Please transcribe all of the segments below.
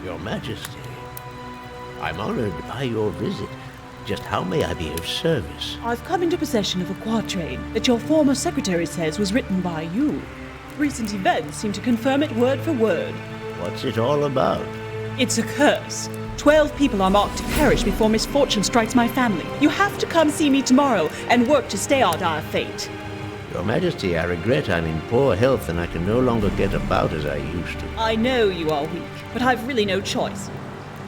Your Majesty, I'm honored by your visit. Just how may I be of service? I've come into possession of a quatrain that your former secretary says was written by you. Recent events seem to confirm it word for word. What's it all about? It's a curse. 12 people are marked to perish before misfortune strikes my family. You have to come see me tomorrow and work to stay out our fate. Your Majesty, I regret I'm in poor health and I can no longer get about as I used to. I know you are weak, but I've really no choice.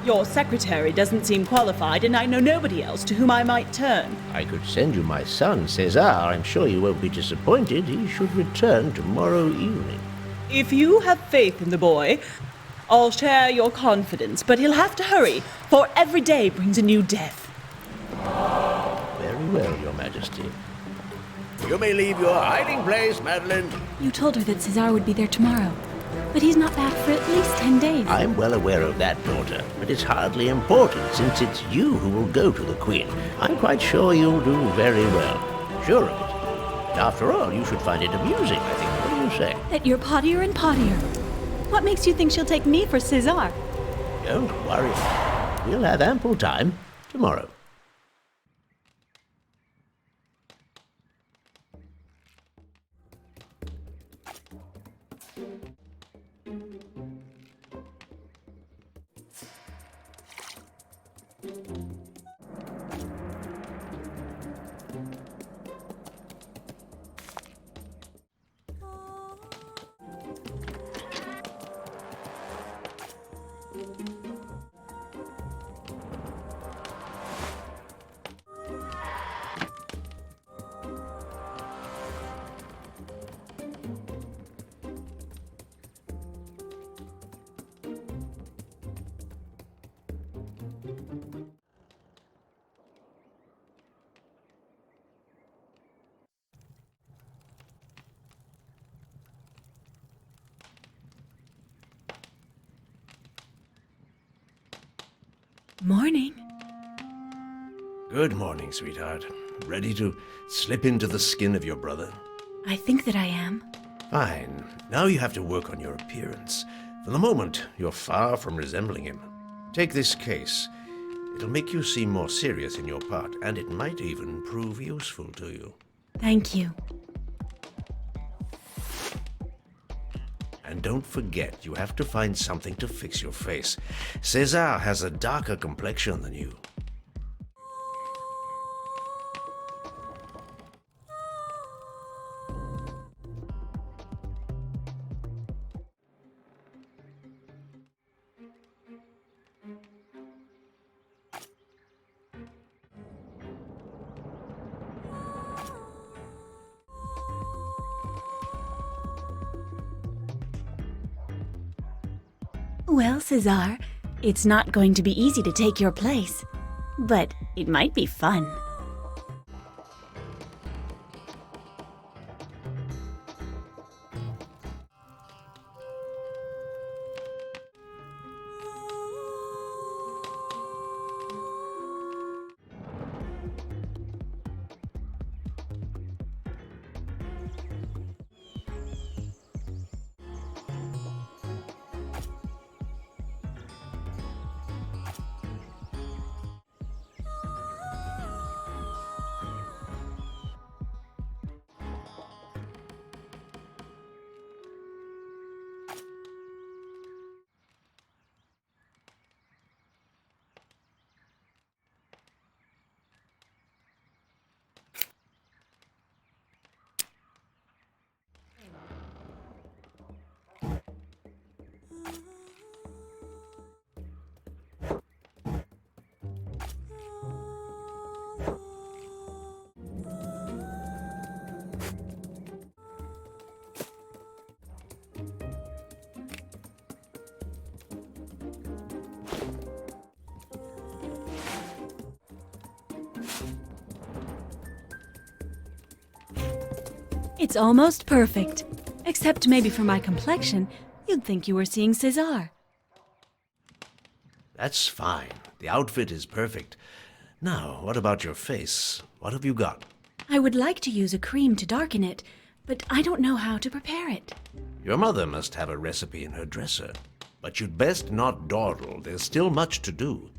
Your secretary doesn't seem qualified, and I know nobody else to whom I might turn. I could send you my son, Cesar. I'm sure you won't be disappointed. He should return tomorrow evening. If you have faith in the boy, I'll share your confidence, but he'll have to hurry, for every day brings a new death. Very well, Your Majesty. You may leave your hiding place, Madeline. You told her that Cesar would be there tomorrow, but he's not back for at least 10 days. I'm well aware of that, daughter, but it's hardly important since it's you who will go to the Queen. I'm quite sure you'll do very well. Sure of it. After all, you should find it amusing, I think. What do you say? That you're pottier and pottier. What makes you think she'll take me for Cesar? Don't worry. We'll have ample time tomorrow. Morning. Good morning, sweetheart. Ready to slip into the skin of your brother? I think that I am. Fine. Now you have to work on your appearance. For the moment, you're far from resembling him. Take this case. It'll make you seem more serious in your part, and it might even prove useful to you. Thank you. And don't forget, you have to find something to fix your face. Cesar has a darker complexion than you. Well, Cesar, it's not going to be easy to take your place, but it might be fun. It's almost perfect. Except maybe for my complexion, you'd think you were seeing Cesar. That's fine. The outfit is perfect. Now, what about your face? What have you got? I would like to use a cream to darken it, but I don't know how to prepare it. Your mother must have a recipe in her dresser. But you'd best not dawdle. There's still much to do.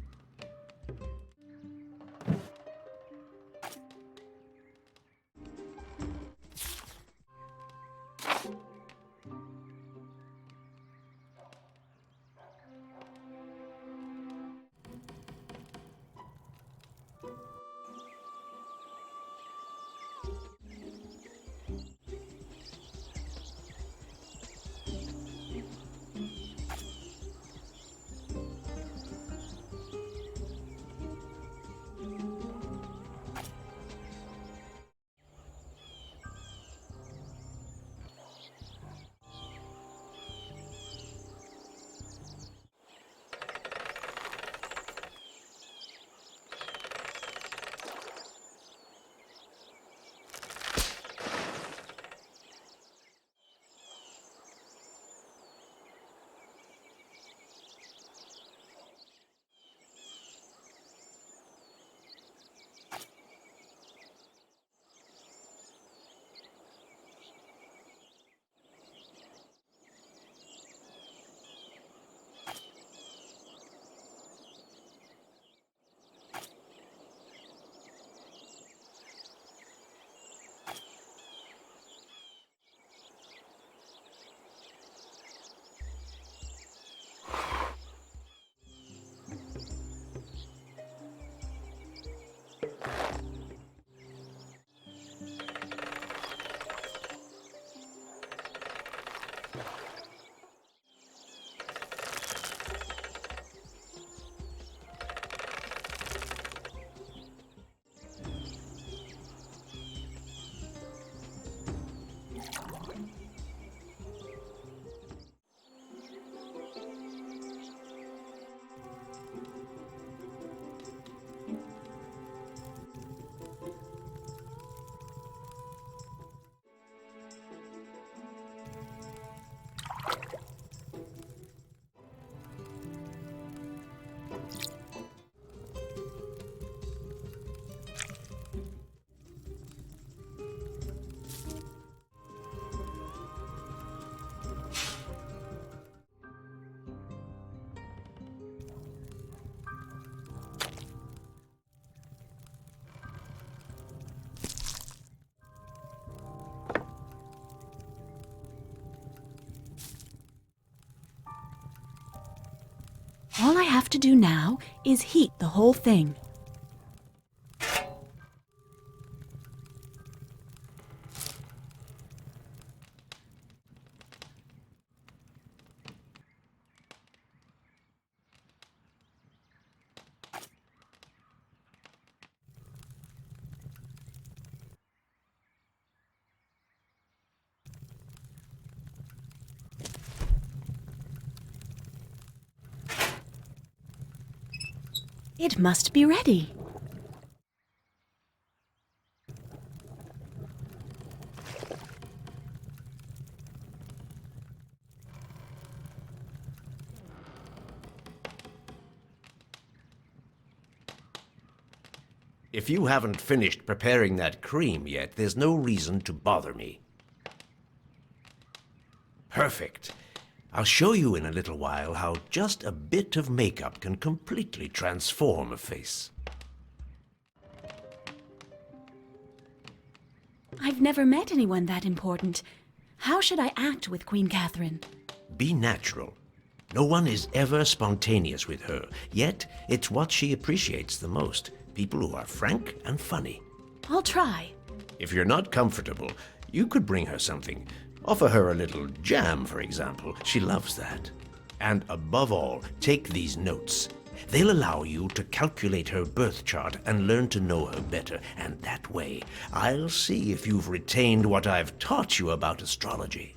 All I have to do now is heat the whole thing. It must be ready. If you haven't finished preparing that cream yet, there's no reason to bother me. Perfect. I'll show you in a little while how just a bit of makeup can completely transform a face. I've never met anyone that important. How should I act with Queen Catherine? Be natural. No one is ever spontaneous with her, yet it's what she appreciates the most. People who are frank and funny. I'll try. If you're not comfortable, you could bring her something. Offer her a little jam, for example. She loves that. And above all, take these notes. They'll allow you to calculate her birth chart and learn to know her better. And that way, I'll see if you've retained what I've taught you about astrology.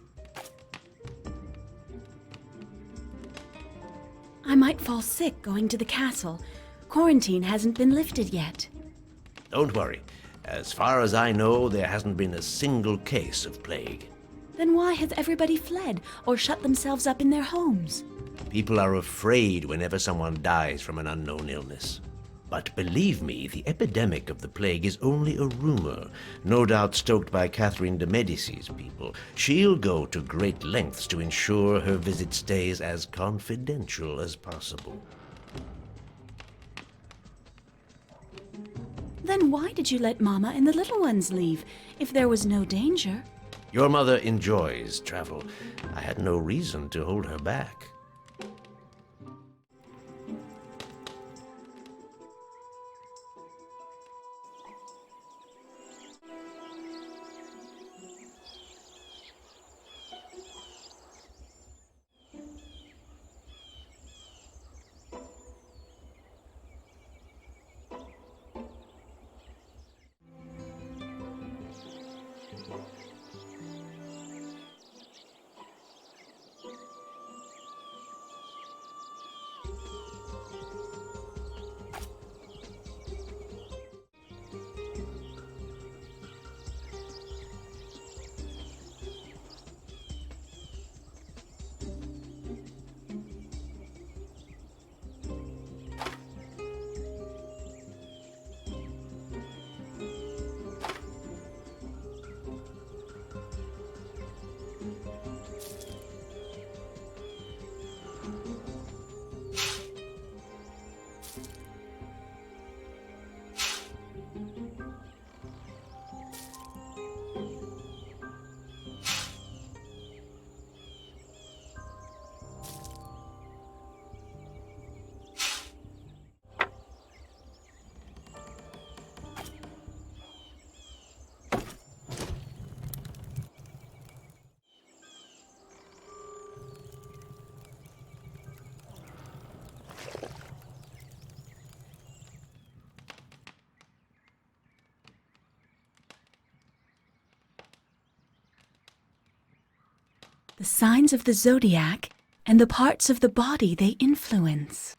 I might fall sick going to the castle. Quarantine hasn't been lifted yet. Don't worry. As far as I know, there hasn't been a single case of plague. Then why has everybody fled or shut themselves up in their homes? People are afraid whenever someone dies from an unknown illness. But believe me, the epidemic of the plague is only a rumor, no doubt stoked by Catherine de Medici's people. She'll go to great lengths to ensure her visit stays as confidential as possible. Then why did you let Mama and the little ones leave, if there was no danger? Your mother enjoys travel. I had no reason to hold her back. The signs of the zodiac and the parts of the body they influence.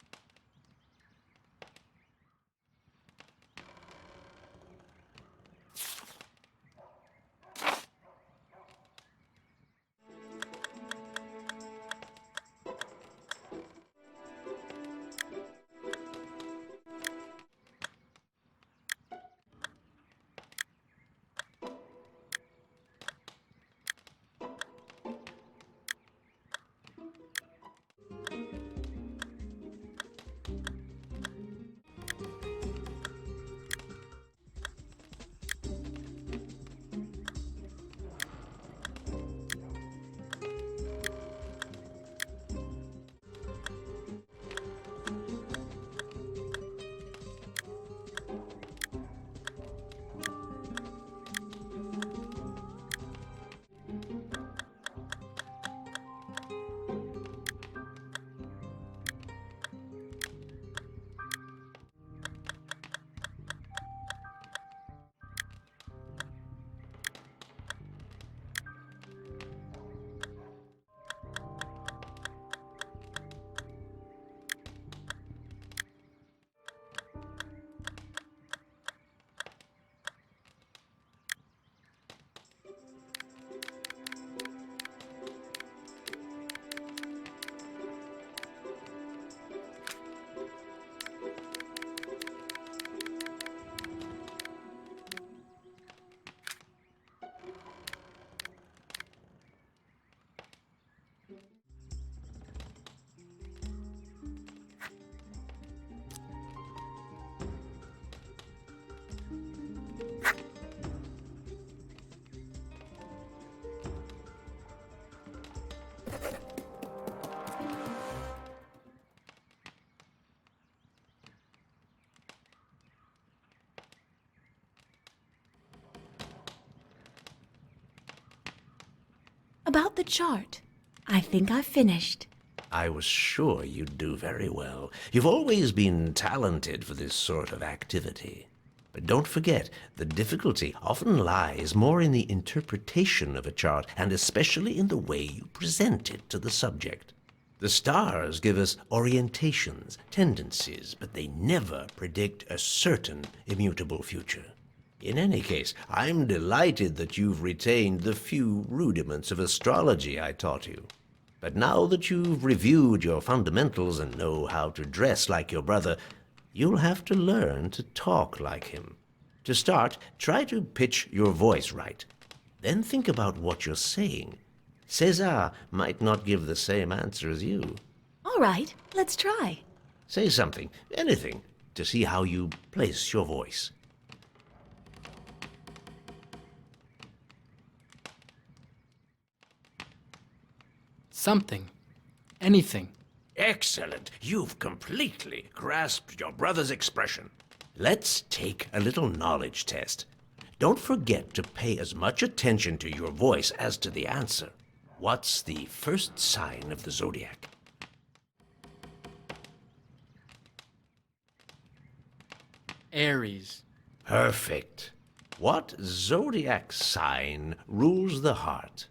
About the chart, I think I've finished. I was sure you'd do very well. You've always been talented for this sort of activity. But don't forget, the difficulty often lies more in the interpretation of a chart, and especially in the way you present it to the subject. The stars give us orientations, tendencies, but they never predict a certain immutable future. In any case, I'm delighted that you've retained the few rudiments of astrology I taught you. But now that you've reviewed your fundamentals and know how to dress like your brother, You'll have to learn to talk like him. To start, try to pitch your voice right. Then think about what you're saying. César might not give the same answer as you. All right, let's try. Say something, anything, to see how you place your voice. Something. Anything. Excellent. You've completely grasped your brother's expression. Let's take a little knowledge test. Don't forget to pay as much attention to your voice as to the answer. What's the first sign of the zodiac? Aries. Perfect. What zodiac sign rules the heart?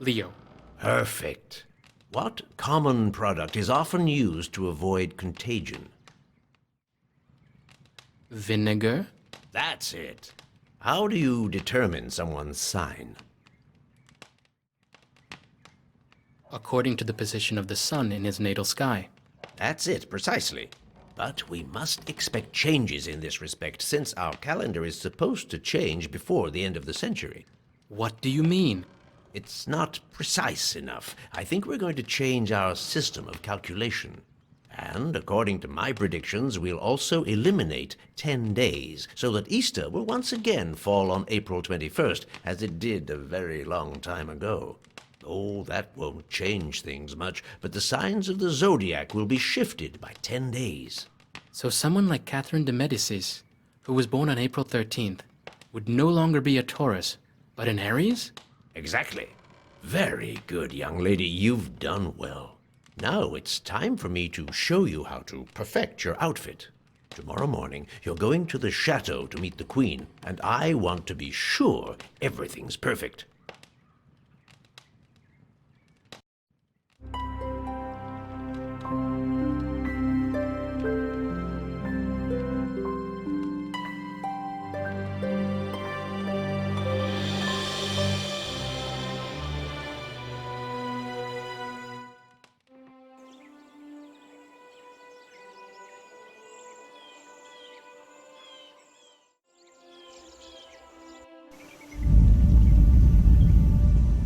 Leo. Perfect. What common product is often used to avoid contagion? Vinegar. That's it. How do you determine someone's sign? According to the position of the sun in his natal sky. That's it, precisely. But we must expect changes in this respect, since our calendar is supposed to change before the end of the century. What do you mean? It's not precise enough. I think we're going to change our system of calculation. And according to my predictions, we'll also eliminate 10 days, so that Easter will once again fall on April 21st, as it did a very long time ago. Oh, that won't change things much, but the signs of the zodiac will be shifted by 10 days. So someone like Catherine de Medicis, who was born on April 13th, would no longer be a Taurus, but an Aries? Exactly. Very good, young lady. You've done well. Now it's time for me to show you how to perfect your outfit. Tomorrow morning, you're going to the chateau to meet the Queen, and I want to be sure everything's perfect.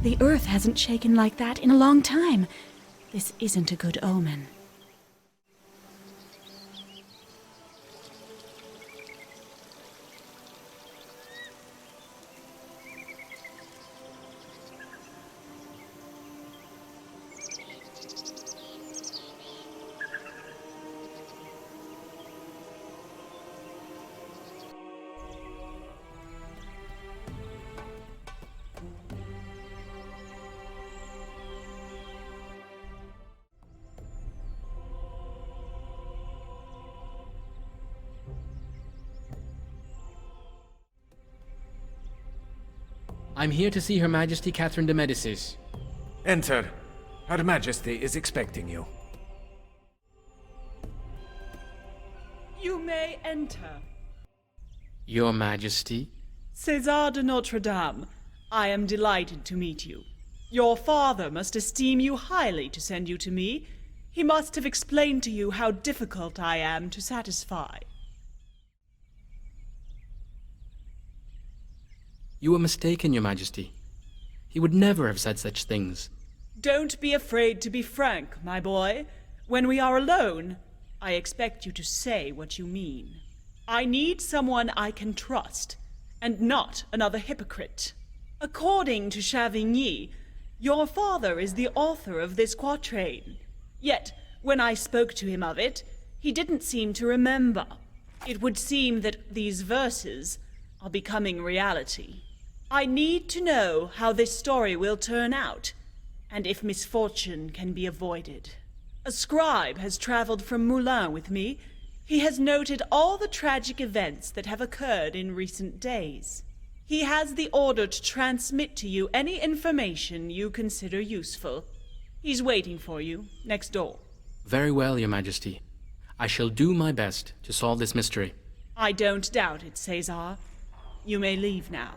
The earth hasn't shaken like that in a long time. This isn't a good omen. I'm here to see Her Majesty Catherine de Medicis. Enter. Her Majesty is expecting you. You may enter. Your Majesty? César de Notre-Dame, I am delighted to meet you. Your father must esteem you highly to send you to me. He must have explained to you how difficult I am to satisfy. You were mistaken, Your Majesty. He would never have said such things. Don't be afraid to be frank, my boy. When we are alone, I expect you to say what you mean. I need someone I can trust, and not another hypocrite. According to Chavigny, your father is the author of this quatrain. Yet, when I spoke to him of it, he didn't seem to remember. It would seem that these verses are becoming reality. I need to know how this story will turn out, and if misfortune can be avoided. A scribe has traveled from Moulins with me. He has noted all the tragic events that have occurred in recent days. He has the order to transmit to you any information you consider useful. He's waiting for you, next door. Very well, Your Majesty. I shall do my best to solve this mystery. I don't doubt it, César. You may leave now.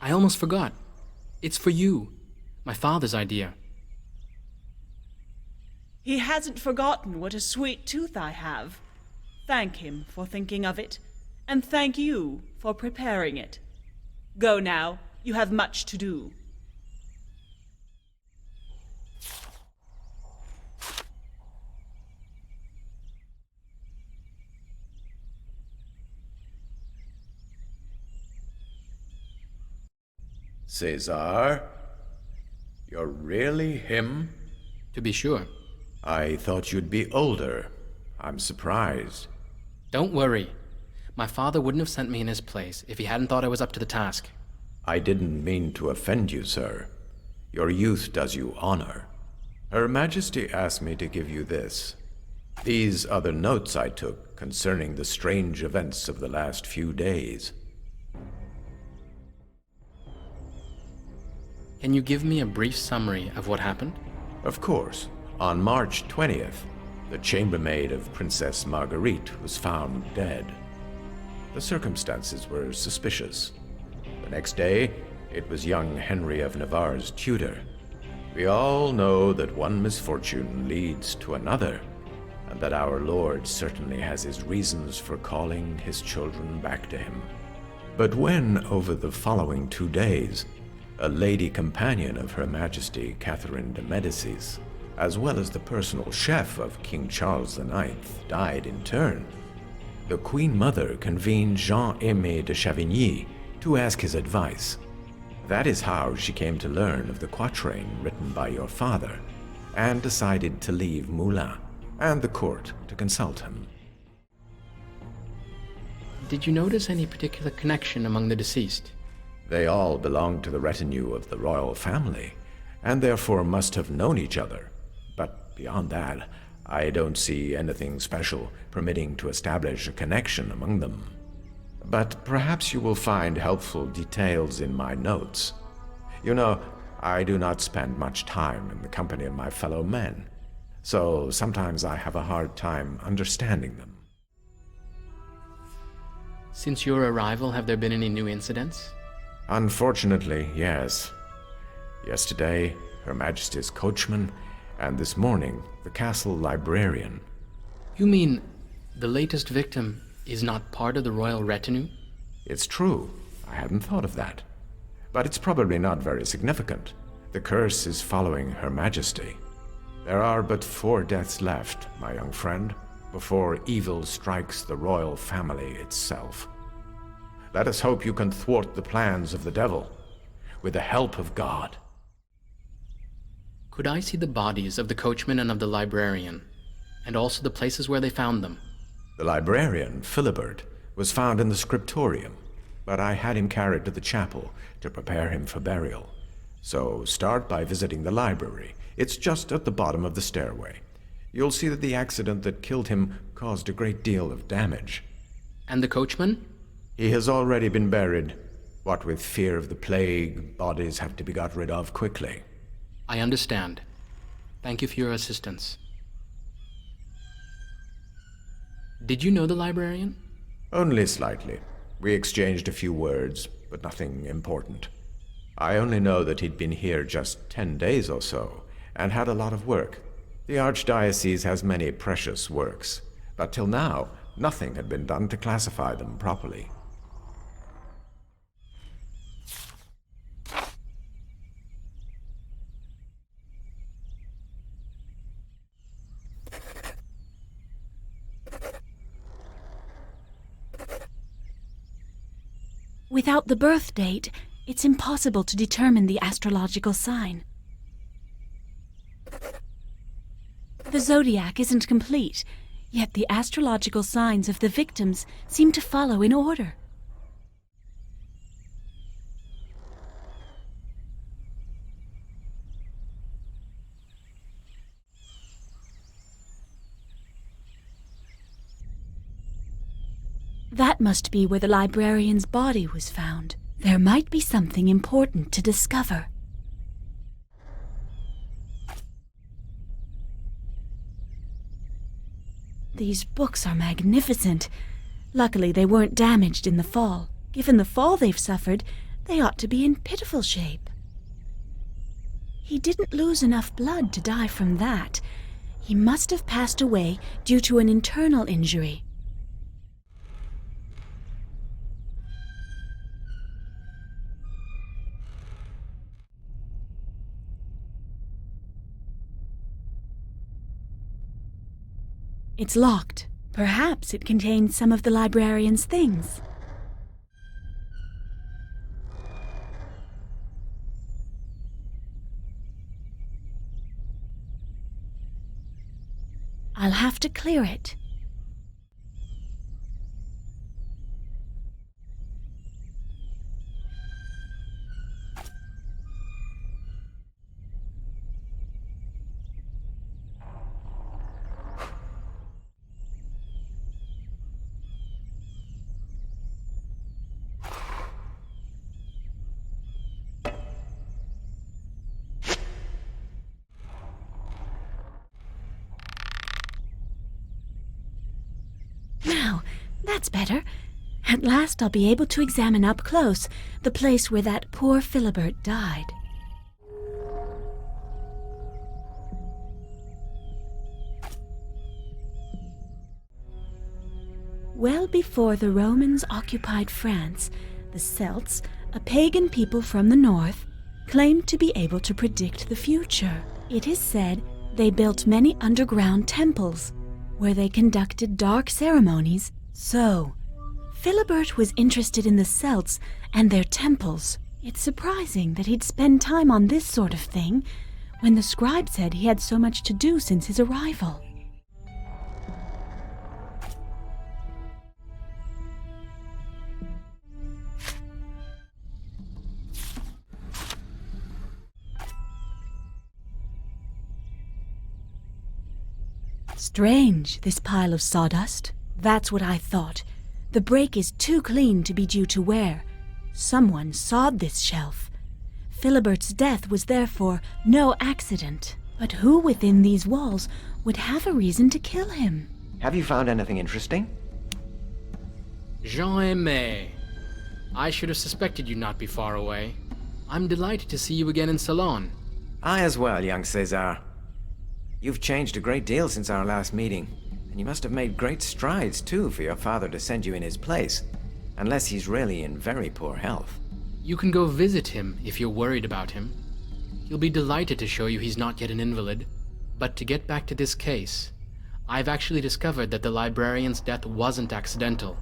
I almost forgot. It's for you. My father's idea. He hasn't forgotten what a sweet tooth I have. Thank him for thinking of it, and thank you for preparing it. Go now, you have much to do. Caesar? You're really him? To be sure. I thought you'd be older. I'm surprised. Don't worry. My father wouldn't have sent me in his place if he hadn't thought I was up to the task. I didn't mean to offend you, sir. Your youth does you honor. Her Majesty asked me to give you this. These are the notes I took concerning the strange events of the last few days. Can you give me a brief summary of what happened? Of course. On March 20th, the chambermaid of Princess Marguerite was found dead. The circumstances were suspicious. The next day, it was young Henry of Navarre's tutor. We all know that one misfortune leads to another, and that our Lord certainly has his reasons for calling his children back to him. But when, over the following 2 days, a lady companion of Her Majesty Catherine de Medicis, as well as the personal chef of King Charles IX, died in turn, the Queen Mother convened Jean-Aimé de Chavigny to ask his advice. That is how she came to learn of the quatrain written by your father, and decided to leave Moulins and the court to consult him. Did you notice any particular connection among the deceased? They all belonged to the retinue of the royal family, and therefore must have known each other. But beyond that, I don't see anything special permitting to establish a connection among them. But perhaps you will find helpful details in my notes. You know, I do not spend much time in the company of my fellow men, so sometimes I have a hard time understanding them. Since your arrival, have there been any new incidents? Unfortunately, yes. Yesterday, Her Majesty's coachman, and this morning, the castle librarian. You mean the latest victim is not part of the royal retinue? It's true. I hadn't thought of that. But it's probably not very significant. The curse is following Her Majesty. There are but 4 deaths left, my young friend, before evil strikes the royal family itself. Let us hope you can thwart the plans of the devil, with the help of God. Could I see the bodies of the coachman and of the librarian, and also the places where they found them? The librarian, Philibert, was found in the scriptorium, but I had him carried to the chapel to prepare him for burial. So start by visiting the library. It's just at the bottom of the stairway. You'll see that the accident that killed him caused a great deal of damage. And the coachman? He has already been buried. What with fear of the plague, bodies have to be got rid of quickly. I understand. Thank you for your assistance. Did you know the librarian? Only slightly. We exchanged a few words, but nothing important. I only know that he'd been here just 10 days or so, and had a lot of work. The Archdiocese has many precious works, but till now, nothing had been done to classify them properly. Without the birth date, it's impossible to determine the astrological sign. The zodiac isn't complete, yet the astrological signs of the victims seem to follow in order. That must be where the librarian's body was found. There might be something important to discover. These books are magnificent. Luckily, they weren't damaged in the fall. Given the fall they've suffered, they ought to be in pitiful shape. He didn't lose enough blood to die from that, He must have passed away due to an internal injury. It's locked. Perhaps it contains some of the librarian's things. I'll have to clear it. Now, that's better. At last I'll be able to examine up close the place where that poor Philibert died. Well before the Romans occupied France, the Celts, a pagan people from the north, claimed to be able to predict the future. It is said they built many underground temples, where they conducted dark ceremonies. So, Philibert was interested in the Celts and their temples. It's surprising that he'd spend time on this sort of thing when the scribe said he had so much to do since his arrival. Strange, this pile of sawdust. That's what I thought. The break is too clean to be due to wear. Someone sawed this shelf. Philibert's death was therefore no accident. But who within these walls would have a reason to kill him? Have you found anything interesting? Jean-Aimé. I should have suspected you'd not be far away. I'm delighted to see you again in Salon. I as well, young César. You've changed a great deal since our last meeting, and you must have made great strides, too, for your father to send you in his place, unless he's really in very poor health. You can go visit him if you're worried about him. He'll be delighted to show you he's not yet an invalid. But to get back to this case, I've actually discovered that the librarian's death wasn't accidental.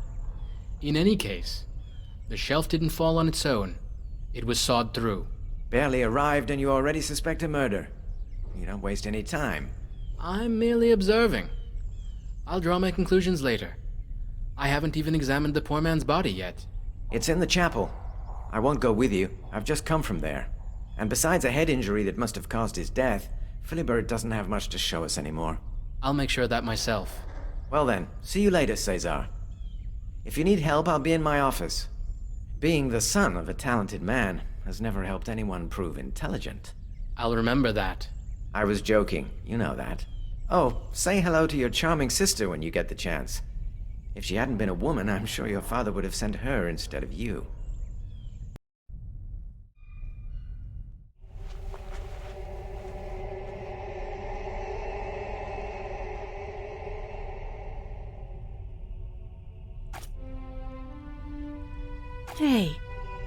In any case, the shelf didn't fall on its own. It was sawed through. Barely arrived and you already suspect a murder. You don't waste any time. I'm merely observing. I'll draw my conclusions later. I haven't even examined the poor man's body yet. It's in the chapel. I won't go with you. I've just come from there. And besides a head injury that must have caused his death, Philibert doesn't have much to show us anymore. I'll make sure of that myself. Well then, see you later, César. If you need help, I'll be in my office. Being the son of a talented man has never helped anyone prove intelligent. I'll remember that. I was joking, you know that. Oh, say hello to your charming sister when you get the chance. If she hadn't been a woman, I'm sure your father would have sent her instead of you. Hey,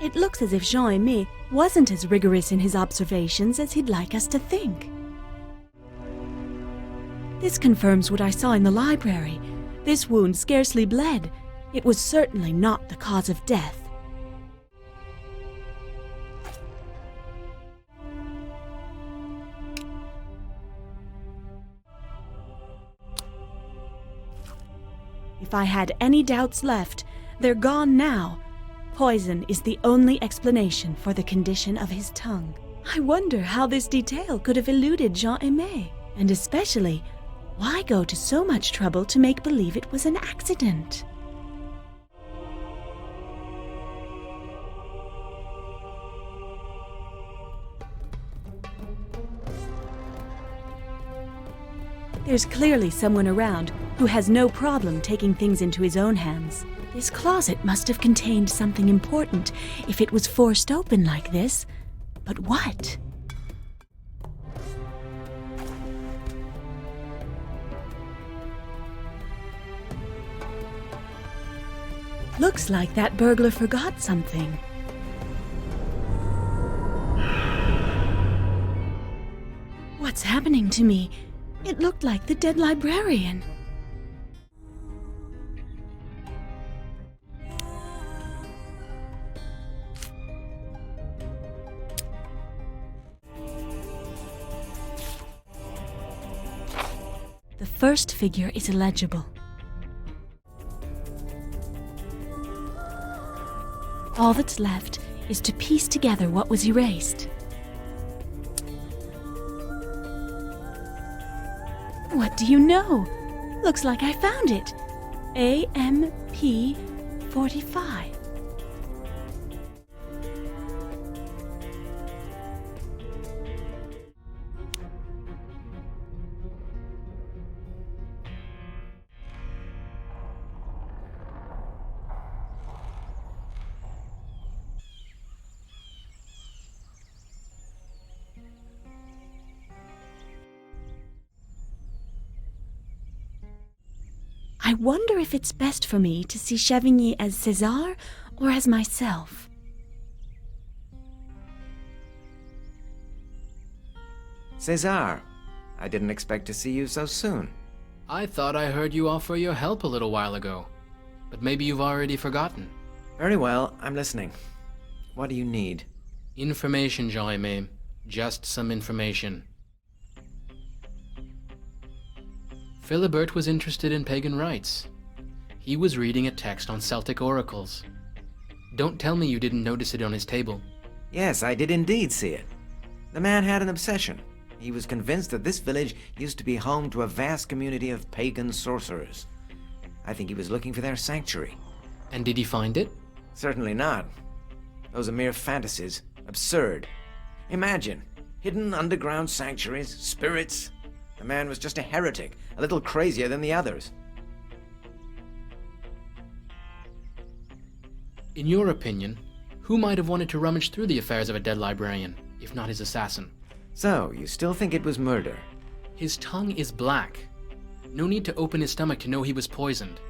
it looks as if Jean-Aimé wasn't as rigorous in his observations as he'd like us to think. This confirms what I saw in the library. This wound scarcely bled. It was certainly not the cause of death. If I had any doubts left, they're gone now. Poison is the only explanation for the condition of his tongue. I wonder how this detail could have eluded Jean-Aimé, and especially, why go to so much trouble to make believe it was an accident? There's clearly someone around who has no problem taking things into his own hands. This closet must have contained something important if it was forced open like this. But what? Looks like that burglar forgot something. What's happening to me? It looked like the dead librarian. The first figure is illegible. All that's left is to piece together what was erased. What do you know? Looks like I found it. AMP 45. I wonder if it's best for me to see Chavigny as César or as myself. César, I didn't expect to see you so soon. I thought I heard you offer your help a little while ago, but maybe you've already forgotten. Very well, I'm listening. What do you need? Information, Jaime. Just some information. Philibert was interested in pagan rites. He was reading a text on Celtic oracles. Don't tell me you didn't notice it on his table. Yes, I did indeed see it. The man had an obsession. He was convinced that this village used to be home to a vast community of pagan sorcerers. I think he was looking for their sanctuary. And did he find it? Certainly not. Those are mere fantasies. Absurd. Imagine, hidden underground sanctuaries, spirits. The man was just a heretic, a little crazier than the others. In your opinion, who might have wanted to rummage through the affairs of a dead librarian, if not his assassin? So, you still think it was murder? His tongue is black. No need to open his stomach to know he was poisoned.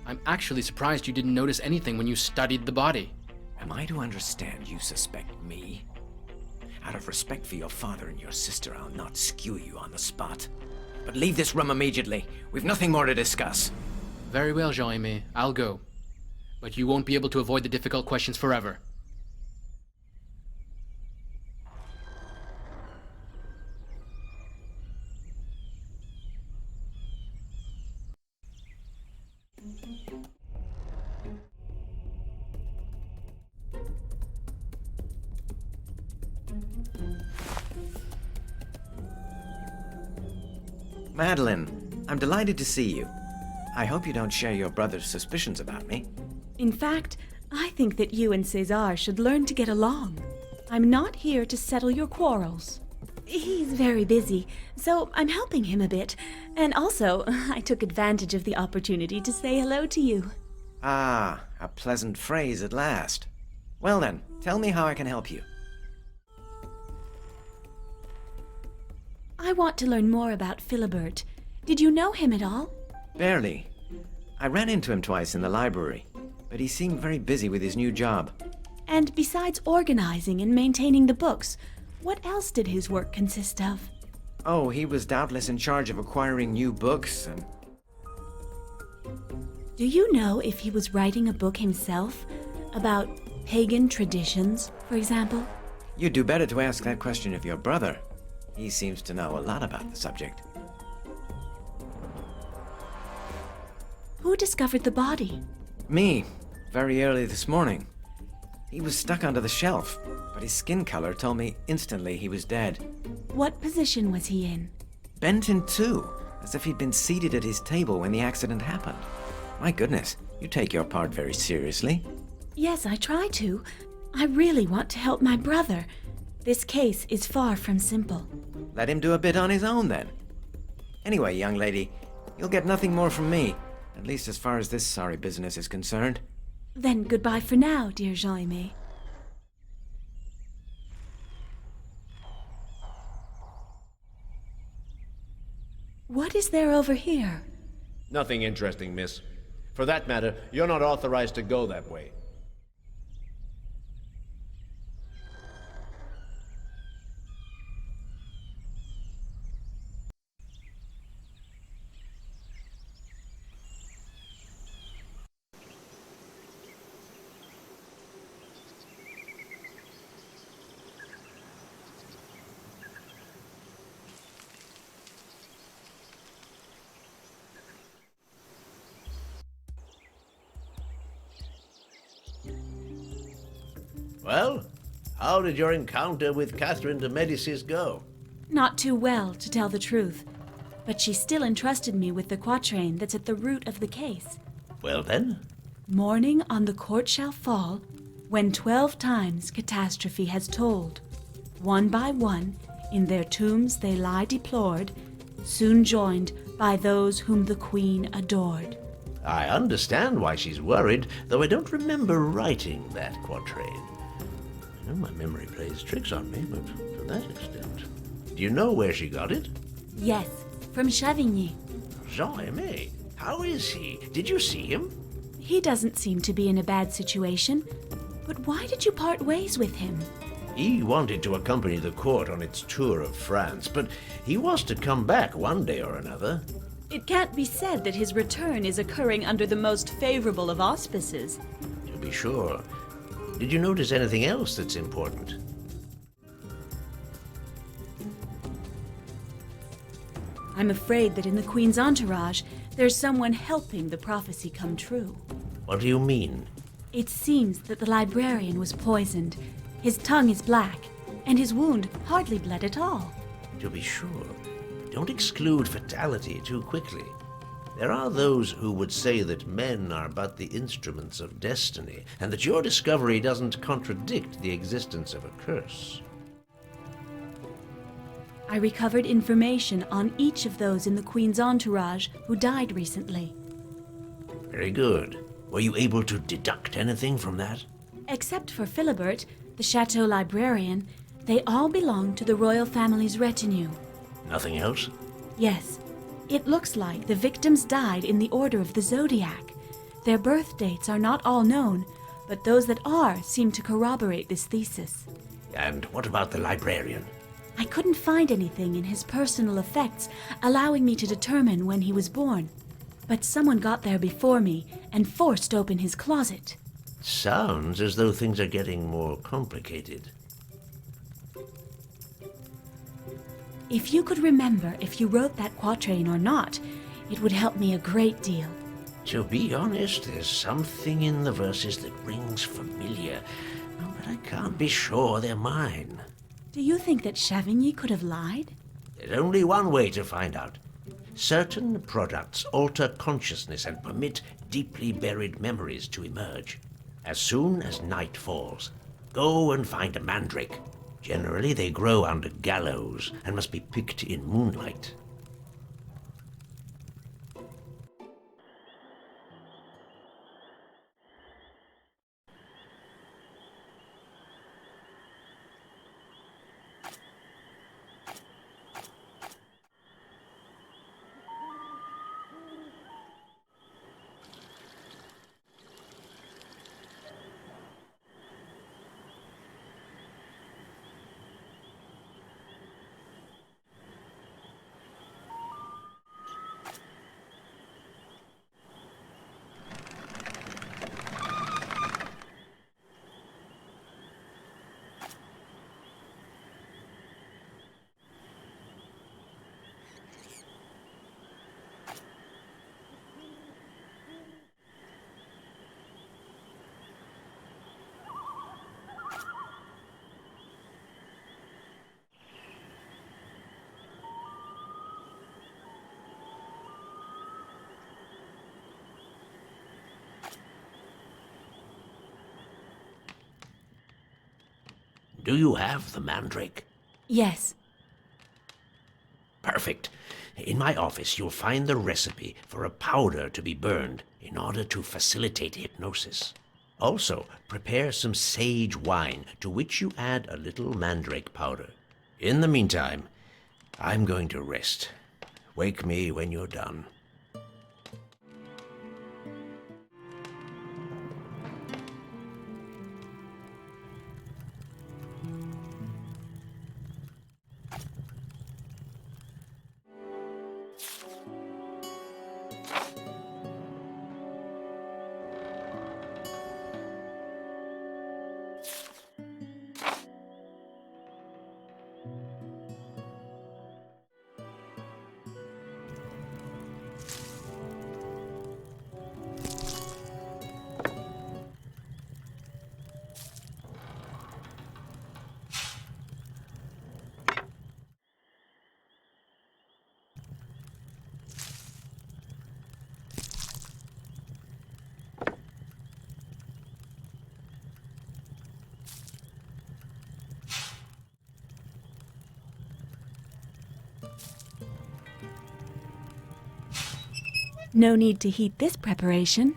I'm actually surprised you didn't notice anything when you studied the body. Am I to understand you suspect me? Out of respect for your father and your sister, I'll not skew you on the spot. But leave this room immediately. We've nothing more to discuss. Very well, Jaime. I'll go. But you won't be able to avoid the difficult questions forever. Madeline, I'm delighted to see you. I hope you don't share your brother's suspicions about me. In fact, I think that you and César should learn to get along. I'm not here to settle your quarrels. He's very busy, so I'm helping him a bit. And also, I took advantage of the opportunity to say hello to you. Ah, a pleasant phrase at last. Well then, tell me how I can help you. I want to learn more about Philibert. Did you know him at all? Barely. I ran into him twice in the library, but he seemed very busy with his new job. And besides organizing and maintaining the books, what else did his work consist of? Oh, he was doubtless in charge of acquiring new books and... Do you know if he was writing a book himself? About pagan traditions, for example? You'd do better to ask that question of your brother. He seems to know a lot about the subject. Who discovered the body? Me, very early this morning. He was stuck under the shelf, but his skin color told me instantly he was dead. What position was he in? Bent in two, as if he'd been seated at his table when the accident happened. My goodness, you take your part very seriously. Yes, I try to. I really want to help my brother. This case is far from simple. Let him do a bit on his own, then. Anyway, young lady, you'll get nothing more from me, at least as far as this sorry business is concerned. Then goodbye for now, dear Jaime. What is there over here? Nothing interesting, miss. For that matter, you're not authorized to go that way. Well, how did your encounter with Catherine de Medicis go? Not too well, to tell the truth. But she still entrusted me with the quatrain that's at the root of the case. Well then? Morning on the court shall fall, when 12 times catastrophe has told. One by one, in their tombs they lie deplored, soon joined by those whom the queen adored. I understand why she's worried, though I don't remember writing that quatrain. Well, my memory plays tricks on me, but to that extent. Do you know where she got it? Yes, from Chavigny. Jean-Aimé? How is he? Did you see him? He doesn't seem to be in a bad situation. But why did you part ways with him? He wanted to accompany the court on its tour of France, but he was to come back one day or another. It can't be said that his return is occurring under the most favorable of auspices. To be sure. Did you notice anything else that's important? I'm afraid that in the Queen's entourage, there's someone helping the prophecy come true. What do you mean? It seems that the librarian was poisoned. His tongue is black, and his wound hardly bled at all. To be sure. Don't exclude fatality too quickly. There are those who would say that men are but the instruments of destiny, and that your discovery doesn't contradict the existence of a curse. I recovered information on each of those in the Queen's entourage who died recently. Very good. Were you able to deduct anything from that? Except for Philibert, the chateau librarian, they all belong to the royal family's retinue. Nothing else? Yes. It looks like the victims died in the order of the zodiac. Their birth dates are not all known, but those that are seem to corroborate this thesis. And what about the librarian? I couldn't find anything in his personal effects allowing me to determine when he was born. But someone got there before me and forced open his closet. Sounds as though things are getting more complicated. If you could remember if you wrote that quatrain or not, it would help me a great deal. To be honest, there's something in the verses that rings familiar, but I can't be sure they're mine. Do you think that Chavigny could have lied? There's only one way to find out. Certain products alter consciousness and permit deeply buried memories to emerge. As soon as night falls, go and find a mandrake. Generally, they grow under gallows and must be picked in moonlight. Do you have the mandrake? Yes. Perfect. In my office, you'll find the recipe for a powder to be burned in order to facilitate hypnosis. Also, prepare some sage wine, to which you add a little mandrake powder. In the meantime, I'm going to rest. Wake me when you're done. No need to heat this preparation.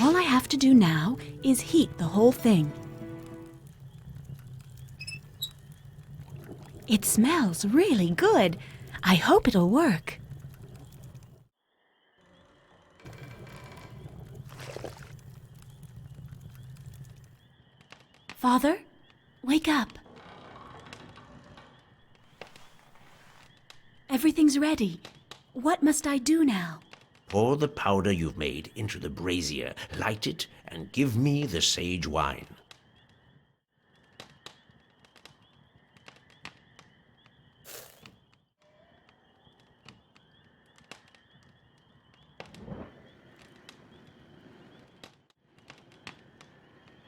All I have to do now is heat the whole thing. It smells really good. I hope it'll work. Father, wake up. Everything's ready. What must I do now? Pour the powder you've made into the brazier, light it, and give me the sage wine.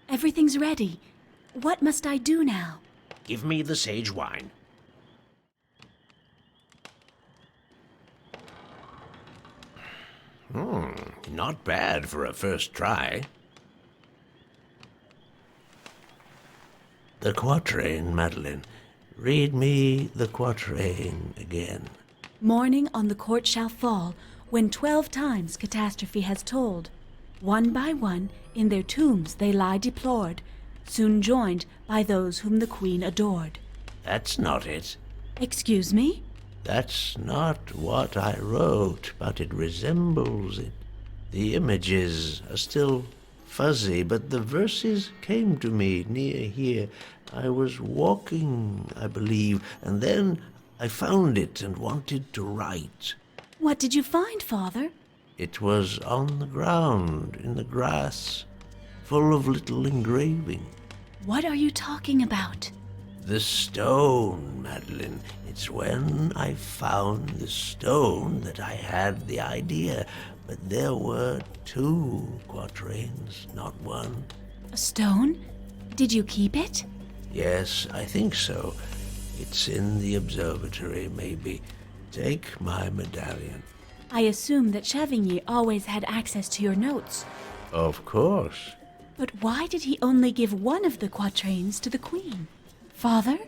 Everything's ready. What must I do now? Give me the sage wine. Not bad for a first try. The quatrain, Madeline. Read me the quatrain again. Morning on the court shall fall, when 12 times catastrophe has told. One by one in their tombs they lie deplored, soon joined by those whom the queen adored. That's not it. Excuse me? That's not what I wrote, but it resembles it. The images are still fuzzy, but the verses came to me near here. I was walking, I believe, and then I found it and wanted to write. What did you find, Father? It was on the ground, in the grass, full of little engraving. What are you talking about? The stone, Madeline. It's when I found the stone that I had the idea. But there were 2 quatrains, not one. A stone? Did you keep it? Yes, I think so. It's in the observatory, maybe. Take my medallion. I assume that Chavigny always had access to your notes. Of course. But why did he only give one of the quatrains to the queen? Father?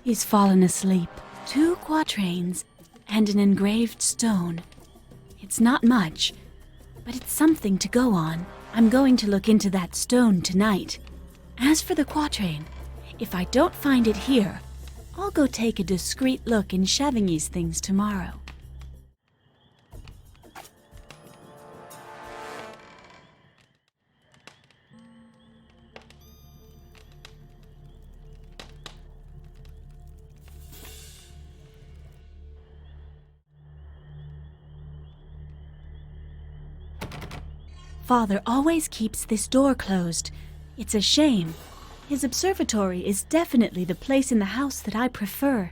He's fallen asleep. 2 quatrains and an engraved stone. It's not much, but it's something to go on. I'm going to look into that stone tonight. As for the quatrain, if I don't find it here, I'll go take a discreet look in Chavigny's things tomorrow. Father always keeps this door closed. It's a shame. His observatory is definitely the place in the house that I prefer.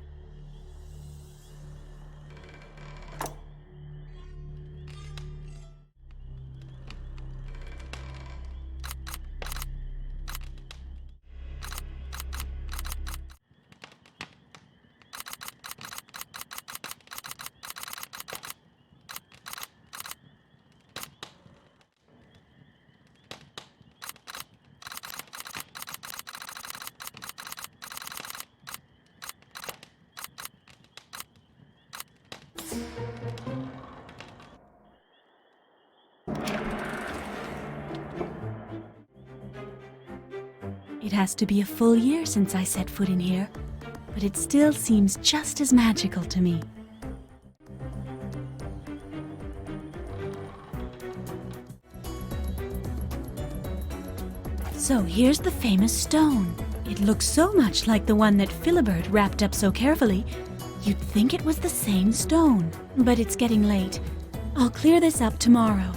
It has to be a full year since I set foot in here, but it still seems just as magical to me. So here's the famous stone. It looks so much like the one that Philibert wrapped up so carefully, you'd think it was the same stone. But it's getting late. I'll clear this up tomorrow.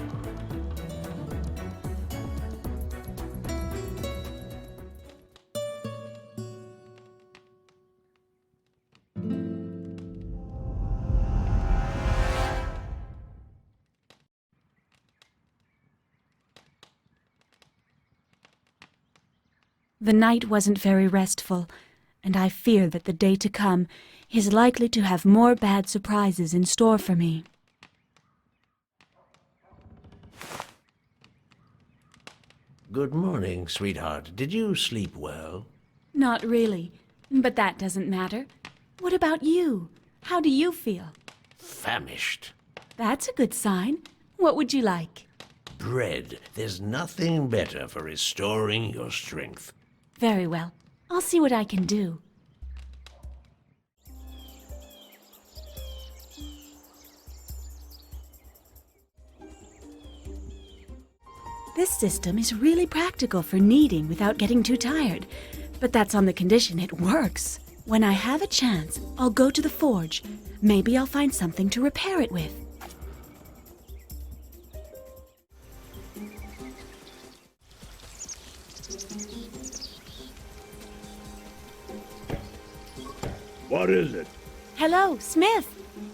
The night wasn't very restful, and I fear that the day to come is likely to have more bad surprises in store for me. Good morning, sweetheart. Did you sleep well? Not really, but that doesn't matter. What about you? How do you feel? Famished. That's a good sign. What would you like? Bread. There's nothing better for restoring your strength. Very well. I'll see what I can do. This system is really practical for kneading without getting too tired, but that's on the condition it works. When I have a chance, I'll go to the forge. Maybe I'll find something to repair it with. What is it? Hello, Smith.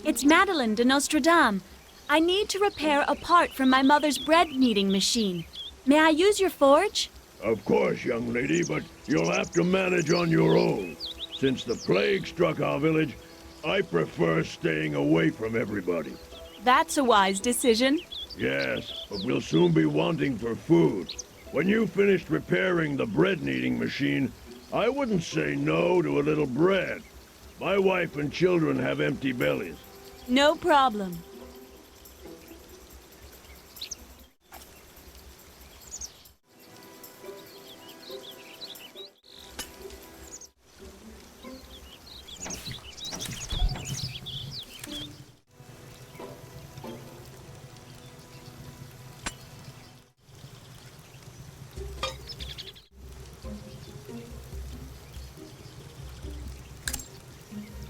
It's Madeline de Nostradamus. I need to repair a part from my mother's bread kneading machine. May I use your forge? Of course, young lady, but you'll have to manage on your own. Since the plague struck our village, I prefer staying away from everybody. That's a wise decision. Yes, but we'll soon be wanting for food. When you finished repairing the bread kneading machine, I wouldn't say no to a little bread. My wife and children have empty bellies. No problem.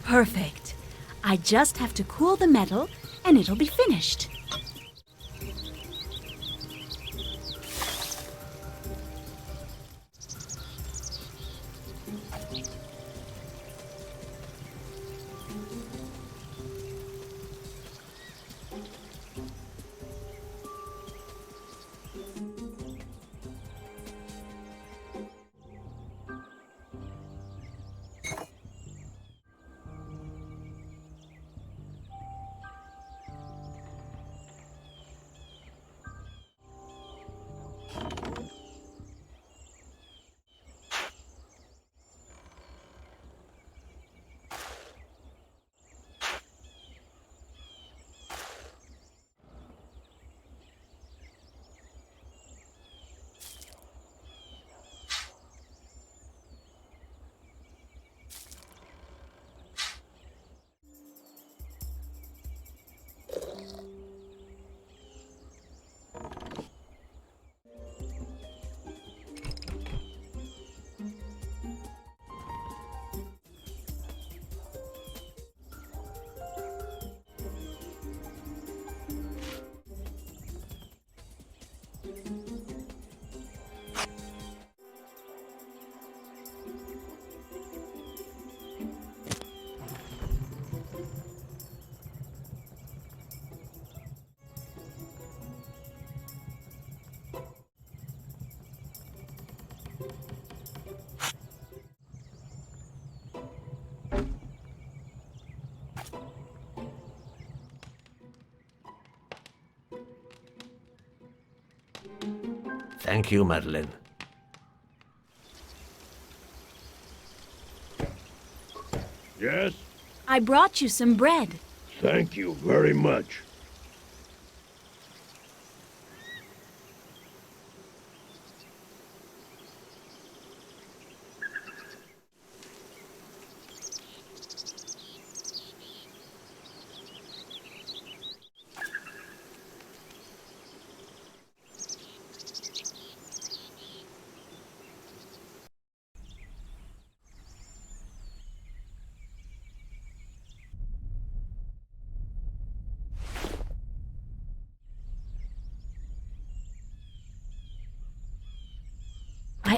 Perfect. I just have to cool the metal, and it'll be finished. Thank you, Madeline. Yes? I brought you some bread. Thank you very much.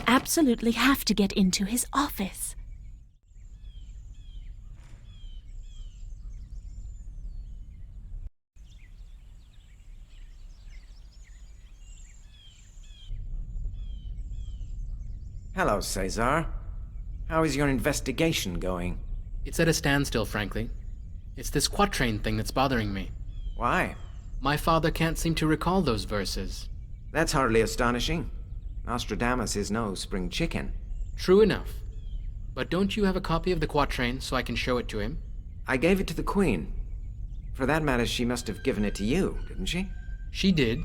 absolutely have to get into his office. Hello, Caesar. How is your investigation going? It's at a standstill, frankly. It's this quatrain thing that's bothering me. Why? My father can't seem to recall those verses. That's hardly astonishing. Nostradamus is no spring chicken. True enough. But don't you have a copy of the quatrain so I can show it to him? I gave it to the Queen. For that matter, she must have given it to you, didn't she? She did.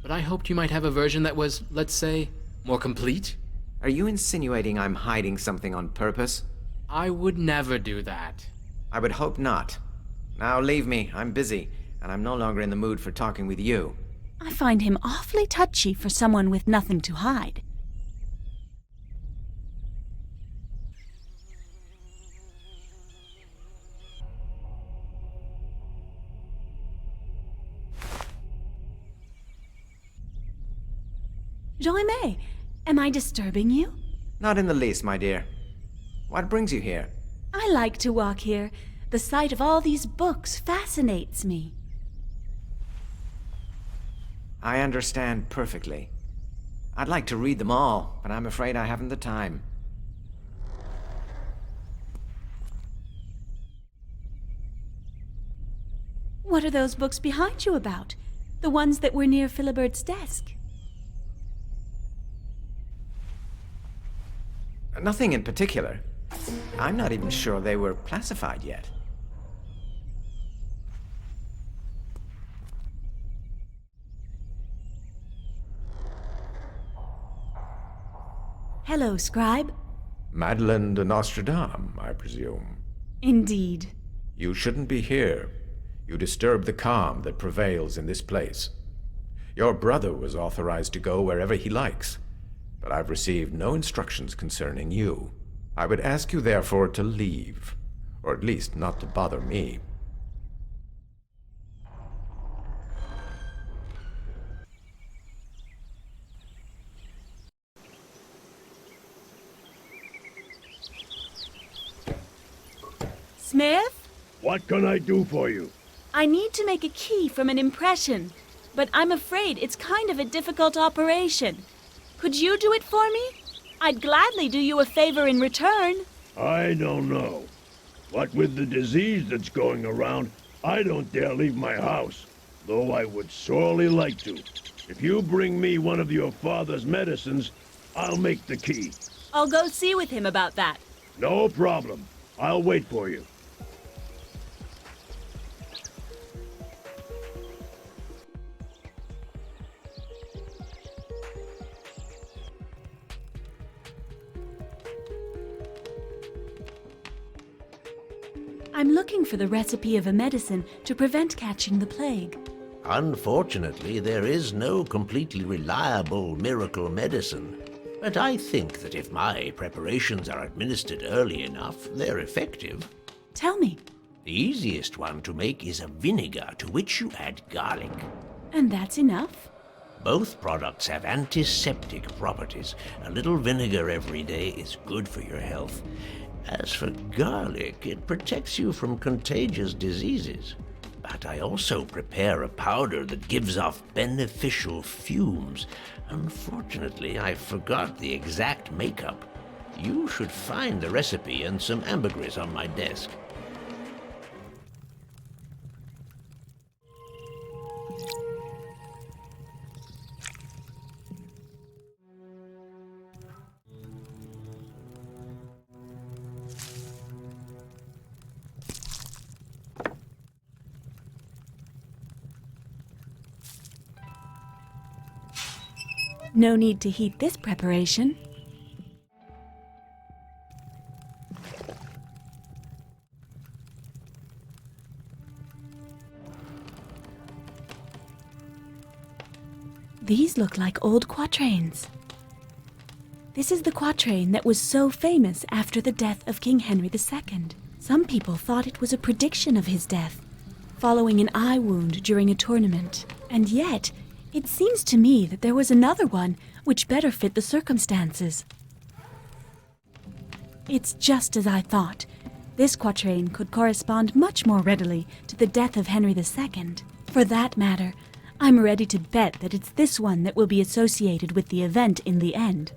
But I hoped you might have a version that was, let's say, more complete. Are you insinuating I'm hiding something on purpose? I would never do that. I would hope not. Now leave me. I'm busy, and I'm no longer in the mood for talking with you. I find him awfully touchy for someone with nothing to hide. Jean-Aimé, am I disturbing you? Not in the least, my dear. What brings you here? I like to walk here. The sight of all these books fascinates me. I understand perfectly. I'd like to read them all, but I'm afraid I haven't the time. What are those books behind you about? The ones that were near Philibert's desk? Nothing in particular. I'm not even sure they were classified yet. Hello, scribe. Madeleine de Nostradamus, I presume. Indeed. You shouldn't be here. You disturb the calm that prevails in this place. Your brother was authorized to go wherever he likes, but I've received no instructions concerning you. I would ask you, therefore, to leave, or at least not to bother me. Smith? What can I do for you? I need to make a key from an impression, but I'm afraid it's kind of a difficult operation. Could you do it for me? I'd gladly do you a favor in return. I don't know. What with the disease that's going around, I don't dare leave my house, though I would sorely like to. If you bring me one of your father's medicines, I'll make the key. I'll go see with him about that. No problem. I'll wait for you. I'm looking for the recipe of a medicine to prevent catching the plague. Unfortunately, there is no completely reliable miracle medicine. But I think that if my preparations are administered early enough, they're effective. Tell me. The easiest one to make is a vinegar to which you add garlic. And that's enough? Both products have antiseptic properties. A little vinegar every day is good for your health. As for garlic, it protects you from contagious diseases. But I also prepare a powder that gives off beneficial fumes. Unfortunately, I forgot the exact makeup. You should find the recipe and some ambergris on my desk. No need to heat this preparation. These look like old quatrains. This is the quatrain that was so famous after the death of King Henry II. Some people thought it was a prediction of his death, following an eye wound during a tournament. And yet, It seems to me that there was another one which better fit the circumstances. It's just as I thought. This quatrain could correspond much more readily to the death of Henry II. For that matter, I'm ready to bet that it's this one that will be associated with the event in the end.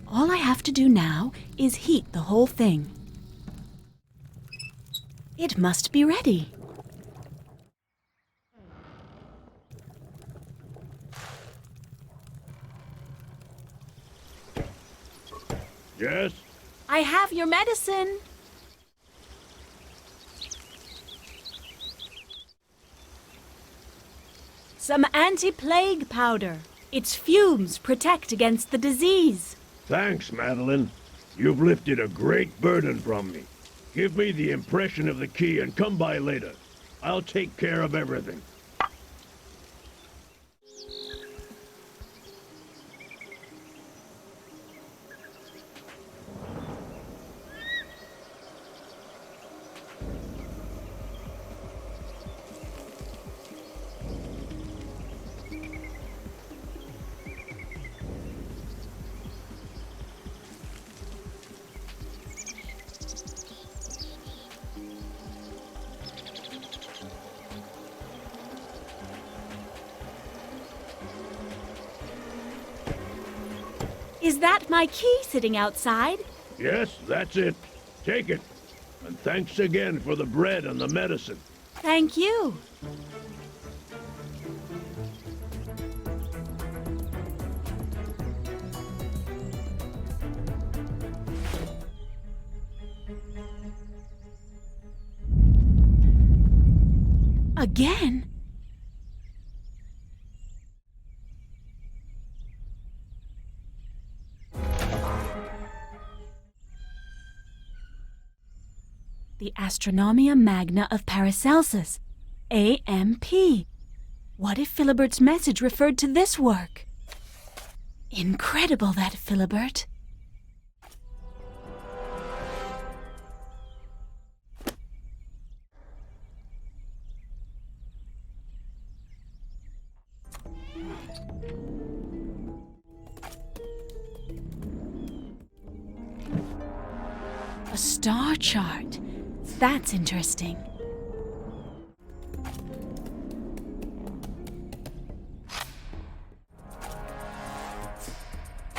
All I have to do now is heat the whole thing. It must be ready. Yes? I have your medicine. Some anti-plague powder. Its fumes protect against the disease. Thanks, Madeline. You've lifted a great burden from me. Give me the impression of the key and come by later. I'll take care of everything. Is that my key sitting outside? Yes, that's it. Take it. And thanks again for the bread and the medicine. Thank you. Again? The Astronomia Magna of Paracelsus, AMP. What if Philibert's message referred to this work? Incredible, that Philibert. A star chart. That's interesting.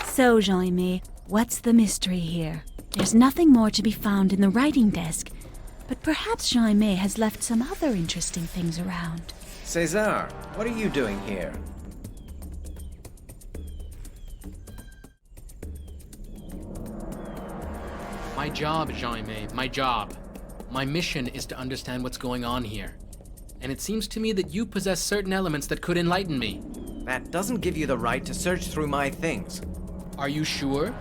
So, Jean-Aimé, what's the mystery here? There's nothing more to be found in the writing desk, but perhaps Jean-Aimé has left some other interesting things around. César, what are you doing here? My job, Jaime, my job. My mission is to understand what's going on here. and it seems to me that you possess certain elements that could enlighten me. That doesn't give you the right to search through my things. Are you sure?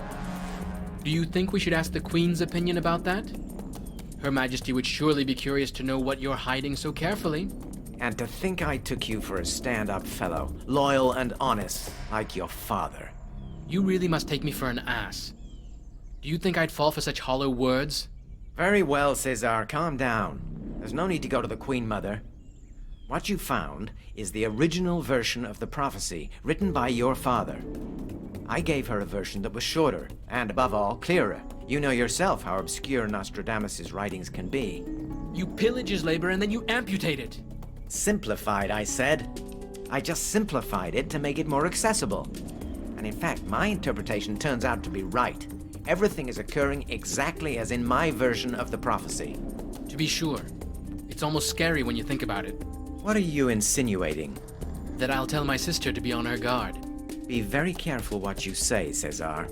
Do you think we should ask the Queen's opinion about that? Her Majesty would surely be curious to know what you're hiding so carefully. And to think I took you for a stand-up fellow, loyal and honest, like your father. You really must take me for an ass. Do you think I'd fall for such hollow words? Very well, Caesar, calm down. There's no need to go to the Queen Mother. What you found is the original version of the prophecy, written by your father. I gave her a version that was shorter, and above all, clearer. You know yourself how obscure Nostradamus' writings can be. You pillage his labor and then you amputate it. Simplified, I said. I just simplified it to make it more accessible. And in fact, my interpretation turns out to be right. Everything is occurring exactly as in my version of the prophecy. To be sure. It's almost scary when you think about it. What are you insinuating? That I'll tell my sister to be on her guard. Be very careful what you say, Caesar.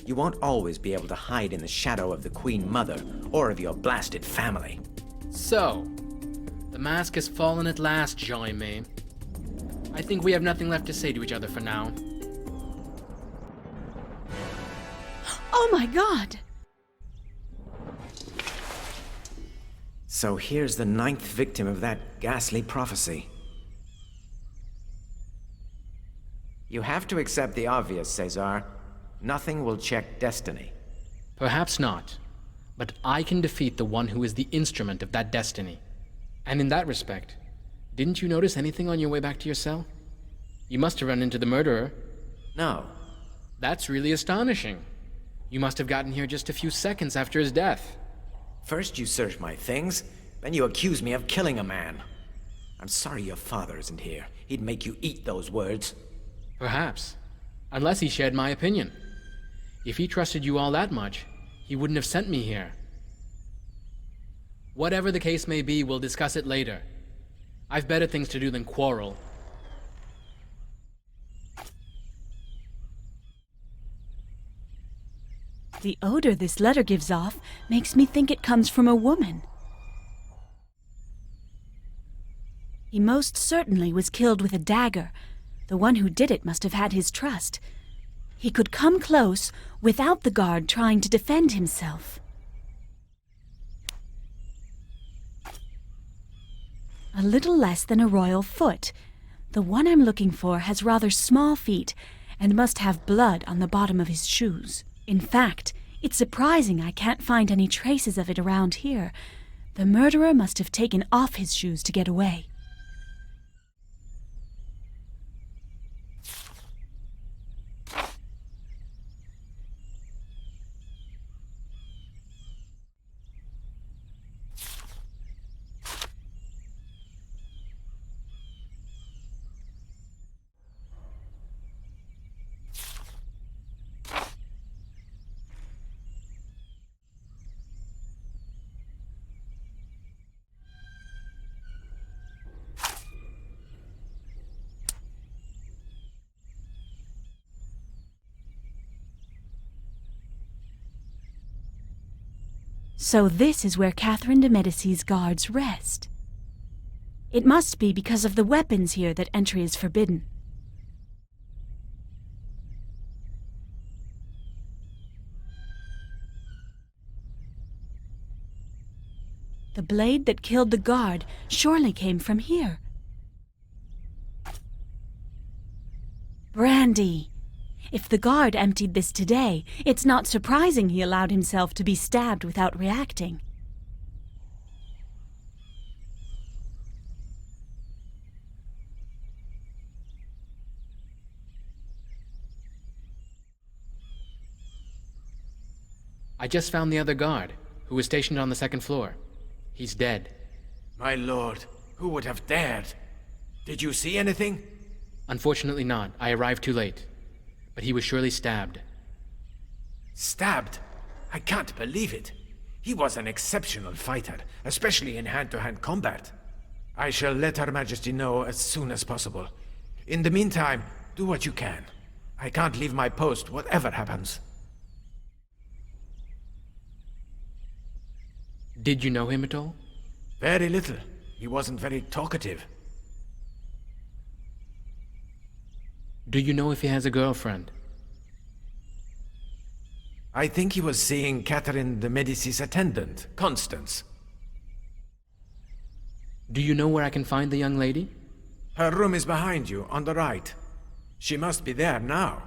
You won't always be able to hide in the shadow of the Queen Mother or of your blasted family. So, the mask has fallen at last, Jaime. I think we have nothing left to say to each other for now. Oh my god! So here's the 9th victim of that ghastly prophecy. You have to accept the obvious, Caesar. Nothing will check destiny. Perhaps not, but I can defeat the one who is the instrument of that destiny. And in that respect, didn't you notice anything on your way back to your cell? You must have run into the murderer. No. That's really astonishing. You must have gotten here just a few seconds after his death. First you search my things, then you accuse me of killing a man. I'm sorry your father isn't here. He'd make you eat those words. Perhaps. Unless he shared my opinion. If he trusted you all that much, he wouldn't have sent me here. Whatever the case may be, we'll discuss it later. I've better things to do than quarrel. The odor this letter gives off makes me think it comes from a woman. He most certainly was killed with a dagger. The one who did it must have had his trust. He could come close without the guard trying to defend himself. A little less than a royal foot. The one I'm looking for has rather small feet and must have blood on the bottom of his shoes. In fact, it's surprising I can't find any traces of it around here. The murderer must have taken off his shoes to get away. So this is where Catherine de Medicis' guards rest. It must be because of the weapons here that entry is forbidden. The blade that killed the guard surely came from here. Brandy! If the guard emptied this today, it's not surprising he allowed himself to be stabbed without reacting. I just found the other guard, who was stationed on the second floor. He's dead. My lord, who would have dared? Did you see anything? Unfortunately not. I arrived too late. But he was surely stabbed. Stabbed? I can't believe it. He was an exceptional fighter, especially in hand-to-hand combat. I shall let Her Majesty know as soon as possible. In the meantime, do what you can. I can't leave my post, whatever happens. Did you know him at all? Very little. He wasn't very talkative. Do you know if he has a girlfriend? I think he was seeing Catherine de Medici's attendant, Constance. Do you know where I can find the young lady? Her room is behind you, on the right. She must be there now.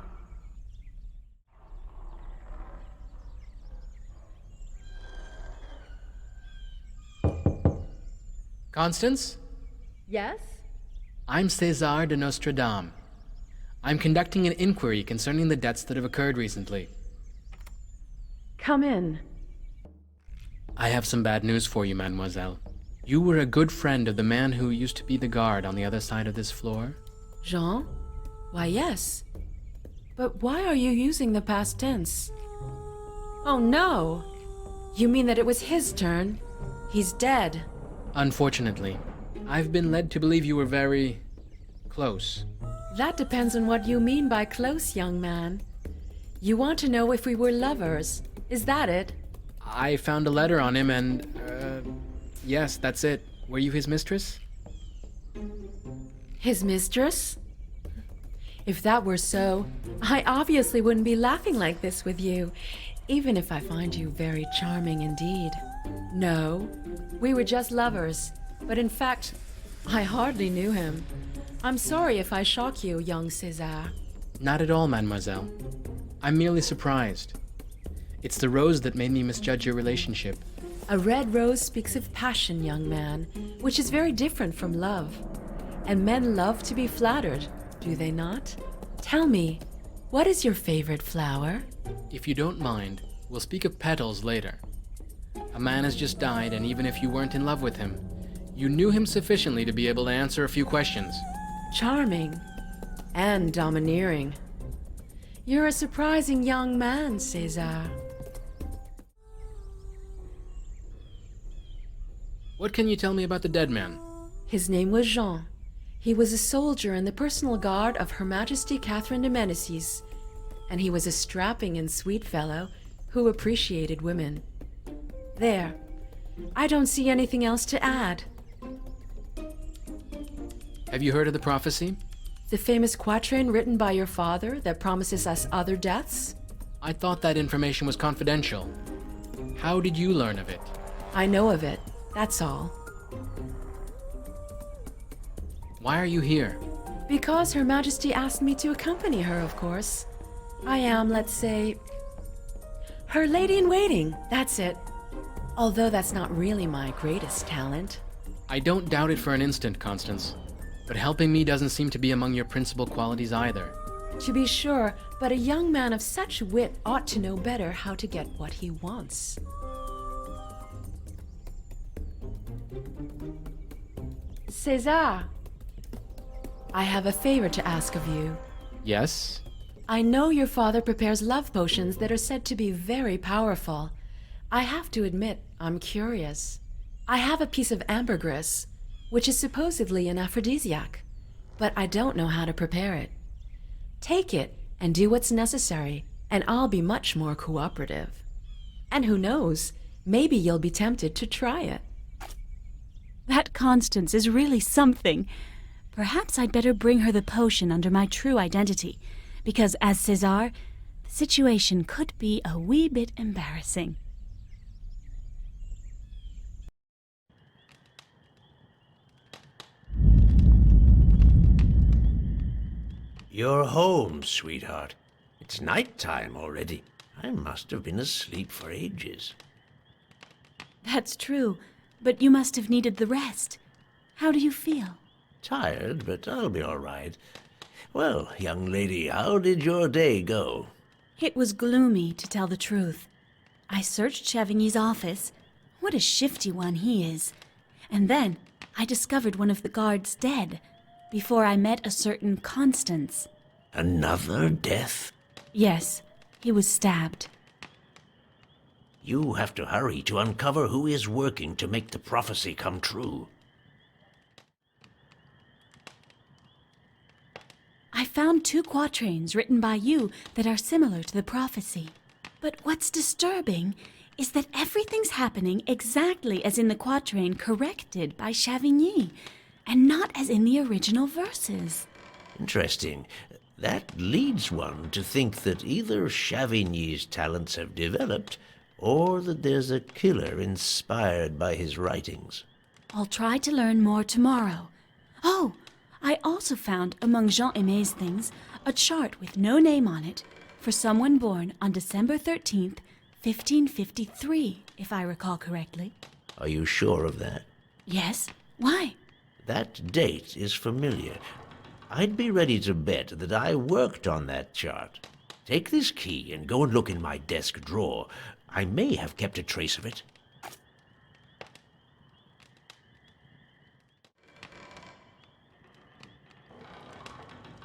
Constance? Yes? I'm César de Nostradamus. I'm conducting an inquiry concerning the deaths that have occurred recently. Come in. I have some bad news for you, mademoiselle. You were a good friend of the man who used to be the guard on the other side of this floor. Jean? Why, yes. But why are you using the past tense? Oh, no! You mean that it was his turn? He's dead. Unfortunately, I've been led to believe you were very close. That depends on what you mean by close, young man. You want to know if we were lovers. Is that it? I found a letter on him and, yes, that's it. Were you his mistress? His mistress? If that were so, I obviously wouldn't be laughing like this with you, even if I find you very charming indeed. No, we were just lovers, but in fact, I hardly knew him. I'm sorry if I shock you, young César. Not at all, mademoiselle. I'm merely surprised. It's the rose that made me misjudge your relationship. A red rose speaks of passion, young man, which is very different from love. And men love to be flattered, do they not? Tell me, what is your favorite flower? If you don't mind, we'll speak of petals later. A man has just died, and even if you weren't in love with him, you knew him sufficiently to be able to answer a few questions. Charming. And domineering. You're a surprising young man, César. What can you tell me about the dead man? His name was Jean. He was a soldier in the personal guard of Her Majesty Catherine de Medicis, and he was a strapping and sweet fellow who appreciated women. There. I don't see anything else to add. Have you heard of the prophecy? The famous quatrain written by your father that promises us other deaths? I thought that information was confidential. How did you learn of it? I know of it, that's all. Why are you here? Because Her Majesty asked me to accompany her, of course. I am, let's say, her lady-in-waiting, that's it. Although that's not really my greatest talent. I don't doubt it for an instant, Constance. But helping me doesn't seem to be among your principal qualities either. To be sure, but a young man of such wit ought to know better how to get what he wants. César, I have a favor to ask of you. Yes? I know your father prepares love potions that are said to be very powerful. I have to admit, I'm curious. I have a piece of ambergris, which is supposedly an aphrodisiac, but I don't know how to prepare it. Take it and do what's necessary, and I'll be much more cooperative. And who knows, maybe you'll be tempted to try it. That Constance is really something. Perhaps I'd better bring her the potion under my true identity, because as César, the situation could be a wee bit embarrassing. You're home, sweetheart. It's night time already. I must have been asleep for ages. That's true, but you must have needed the rest. How do you feel? Tired, but I'll be all right. Well, young lady, how did your day go? It was gloomy, to tell the truth. I searched Chevigny's office. What a shifty one he is. And then I discovered one of the guards dead, before I met a certain Constance. Another death? Yes, he was stabbed. You have to hurry to uncover who is working to make the prophecy come true. I found 2 quatrains written by you that are similar to the prophecy. But what's disturbing is that everything's happening exactly as in the quatrain corrected by Chavigny, and not as in the original verses. Interesting. That leads one to think that either Chavigny's talents have developed, or that there's a killer inspired by his writings. I'll try to learn more tomorrow. Oh, I also found among Jean-Aimé's things a chart with no name on it for someone born on December 13th, 1553, if I recall correctly. Are you sure of that? Yes? Why? That date is familiar. I'd be ready to bet that I worked on that chart. Take this key and go and look in my desk drawer. I may have kept a trace of it.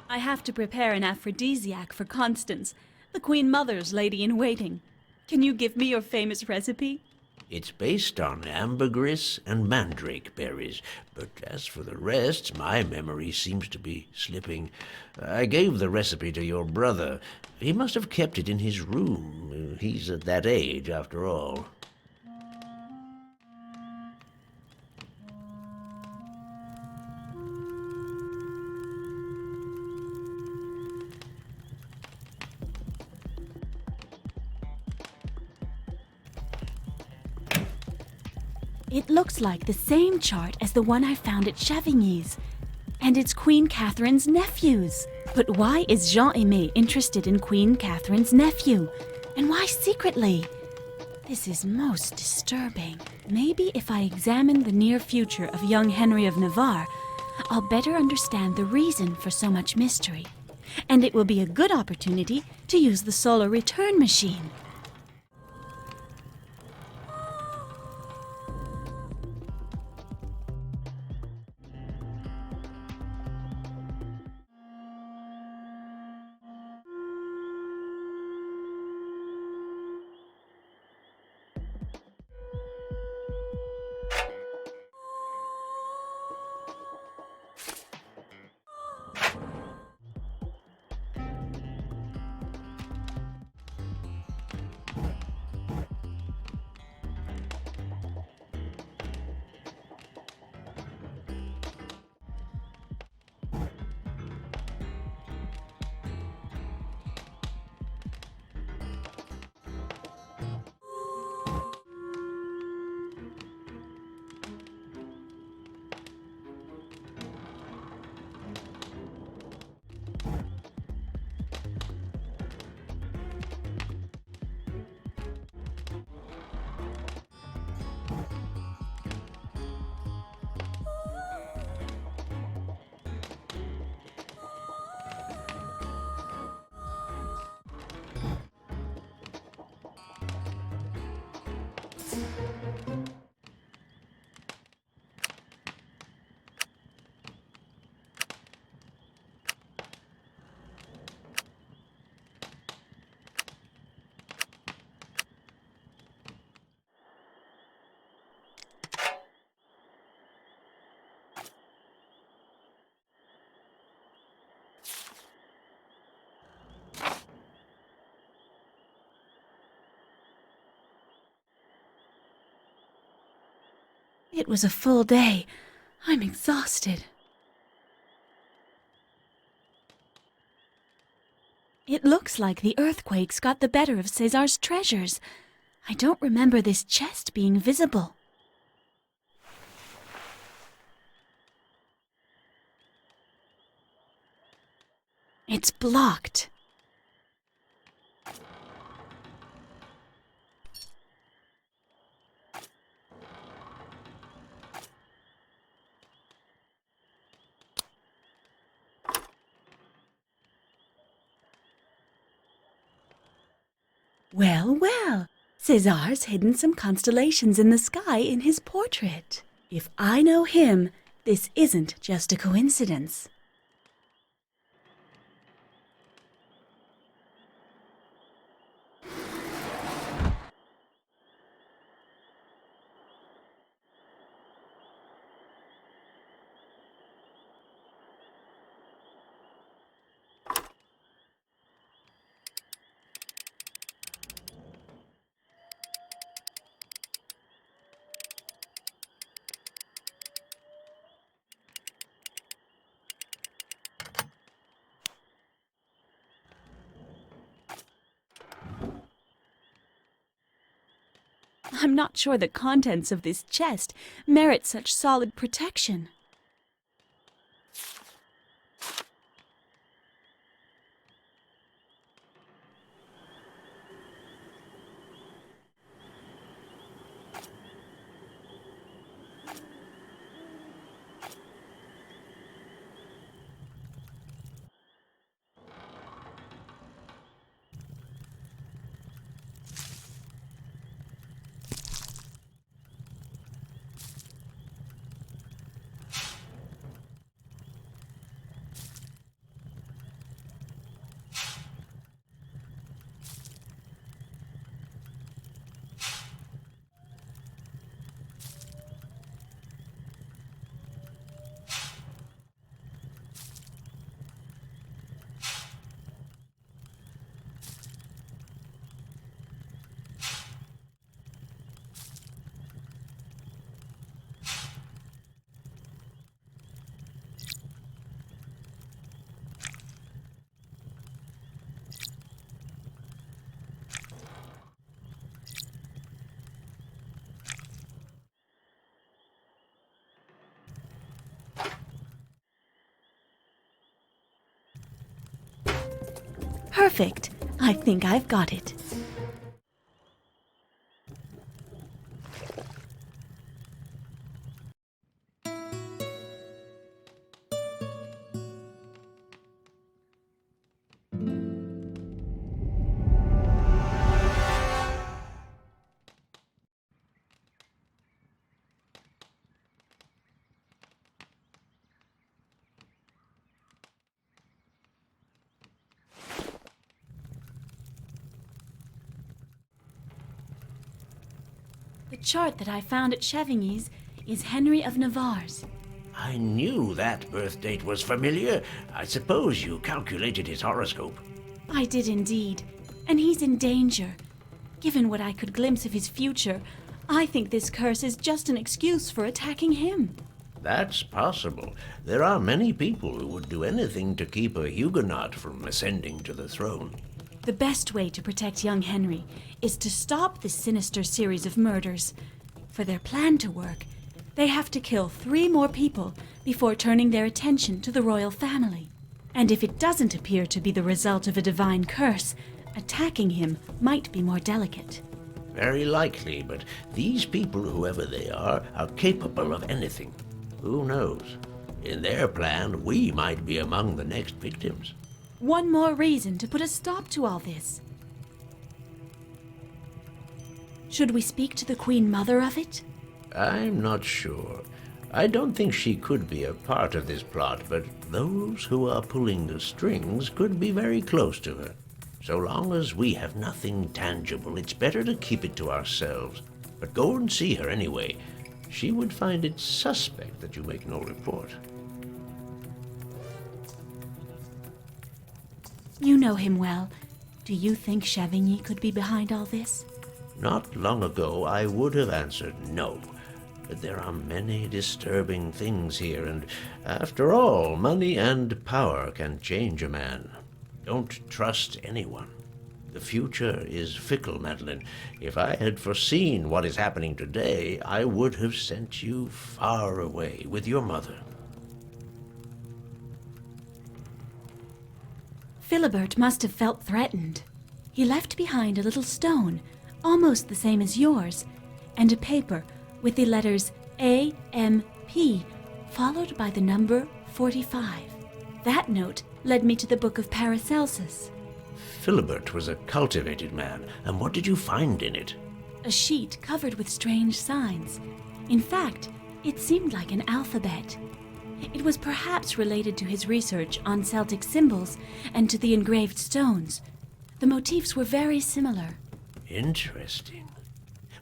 I have to prepare an aphrodisiac for Constance, the Queen Mother's lady-in-waiting. Can you give me your famous recipe? It's based on ambergris and mandrake berries, but as for the rest, my memory seems to be slipping. I gave the recipe to your brother. He must have kept it in his room. He's at that age, after all. It looks like the same chart as the one I found at Chavigny's. And it's Queen Catherine's nephew's. But why is Jean-Aimé interested in Queen Catherine's nephew? And why secretly? This is most disturbing. Maybe if I examine the near future of young Henry of Navarre, I'll better understand the reason for so much mystery. And it will be a good opportunity to use the solar return machine. It was a full day. I'm exhausted. It looks like the earthquakes got the better of César's treasures. I don't remember this chest being visible. It's blocked. Well, well, César's hidden some constellations in the sky in his portrait. If I know him, this isn't just a coincidence. I'm not sure the contents of this chest merit such solid protection. Perfect. I think I've got it. The chart that I found at Chevigny's is Henry of Navarre's. I knew that birth date was familiar. I suppose you calculated his horoscope. I did indeed, and he's in danger. Given what I could glimpse of his future, I think this curse is just an excuse for attacking him. That's possible. There are many people who would do anything to keep a Huguenot from ascending to the throne. The best way to protect young Henry is to stop this sinister series of murders. For their plan to work, they have to kill 3 more people before turning their attention to the royal family. And if it doesn't appear to be the result of a divine curse, attacking him might be more delicate. Very likely, but these people, whoever they are capable of anything. Who knows? In their plan, we might be among the next victims. One more reason to put a stop to all this. Should we speak to the Queen Mother of it? I'm not sure. I don't think she could be a part of this plot, but those who are pulling the strings could be very close to her. So long as we have nothing tangible, it's better to keep it to ourselves. But go and see her anyway. She would find it suspect that you make no report. You know him well. Do you think Chevigny could be behind all this? Not long ago, I would have answered no. But there are many disturbing things here, and after all, money and power can change a man. Don't trust anyone. The future is fickle, Madeline. If I had foreseen what is happening today, I would have sent you far away with your mother. Philibert must have felt threatened. He left behind a little stone, almost the same as yours, and a paper with the letters A.M.P. followed by the number 45. That note led me to the Book of Paracelsus. Philibert was a cultivated man, and what did you find in it? A sheet covered with strange signs. In fact, it seemed like an alphabet. It was perhaps related to his research on Celtic symbols and to the engraved stones. The motifs were very similar. Interesting.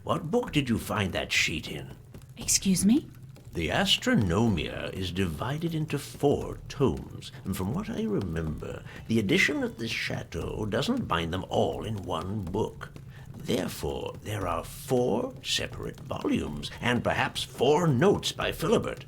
What book did you find that sheet in? Excuse me? The Astronomia is divided into 4 tomes, and from what I remember, the edition at this chateau doesn't bind them all in one book. Therefore, there are 4 separate volumes, and perhaps 4 notes by Philibert.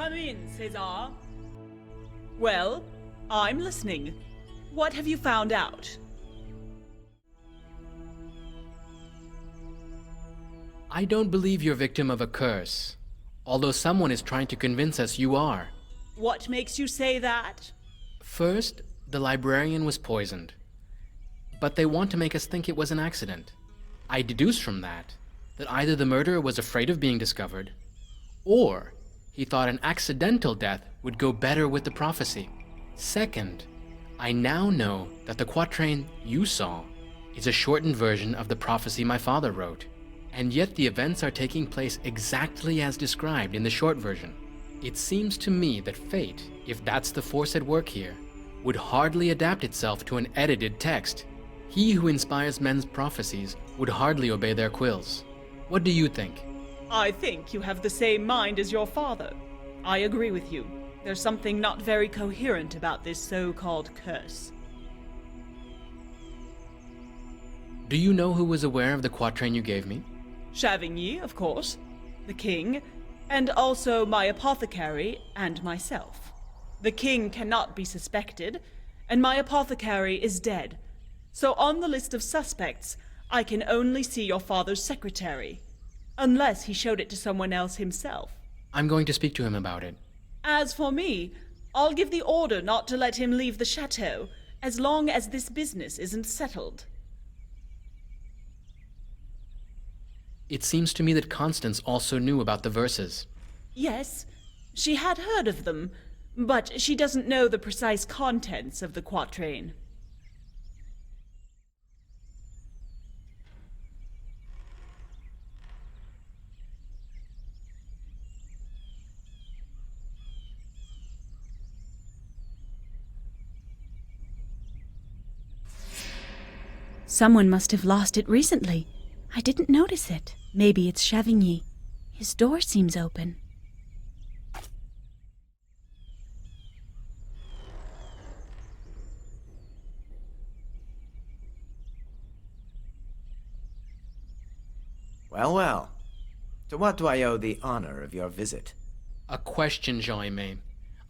Come in, César. Well, I'm listening. What have you found out? I don't believe you're victim of a curse, although someone is trying to convince us you are. What makes you say that? First, the librarian was poisoned, but they want to make us think it was an accident. I deduce from that either the murderer was afraid of being discovered, or he thought an accidental death would go better with the prophecy. Second, I now know that the quatrain you saw is a shortened version of the prophecy my father wrote, and yet the events are taking place exactly as described in the short version. It seems to me that fate, if that's the force at work here, would hardly adapt itself to an edited text. He who inspires men's prophecies would hardly obey their quills. What do you think? I think you have the same mind as your father. I agree with you. There's something not very coherent about this so-called curse. Do you know who was aware of the quatrain you gave me? Chavigny, of course, the king, and also my apothecary and myself. The king cannot be suspected, and my apothecary is dead. So on the list of suspects, I can only see your father's secretary, unless he showed it to someone else himself. I'm going to speak to him about it. As for me, I'll give the order not to let him leave the chateau, as long as this business isn't settled. It seems to me that Constance also knew about the verses. Yes, she had heard of them, but she doesn't know the precise contents of the quatrain. Someone must have lost it recently. I didn't notice it. Maybe it's Chavigny. His door seems open. Well, well. To what do I owe the honor of your visit? A question, Jean-Aimé.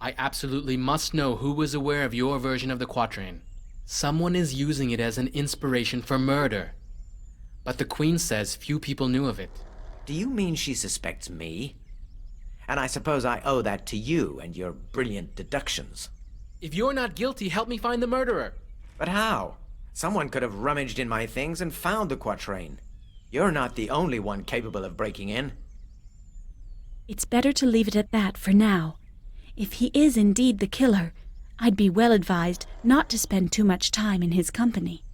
I absolutely must know who was aware of your version of the quatrain. Someone is using it as an inspiration for murder. But the Queen says few people knew of it. Do you mean she suspects me? And I suppose I owe that to you and your brilliant deductions. If you're not guilty, help me find the murderer. But how? Someone could have rummaged in my things and found the quatrain. You're not the only one capable of breaking in. It's better to leave it at that for now. If he is indeed the killer, I'd be well advised not to spend too much time in his company.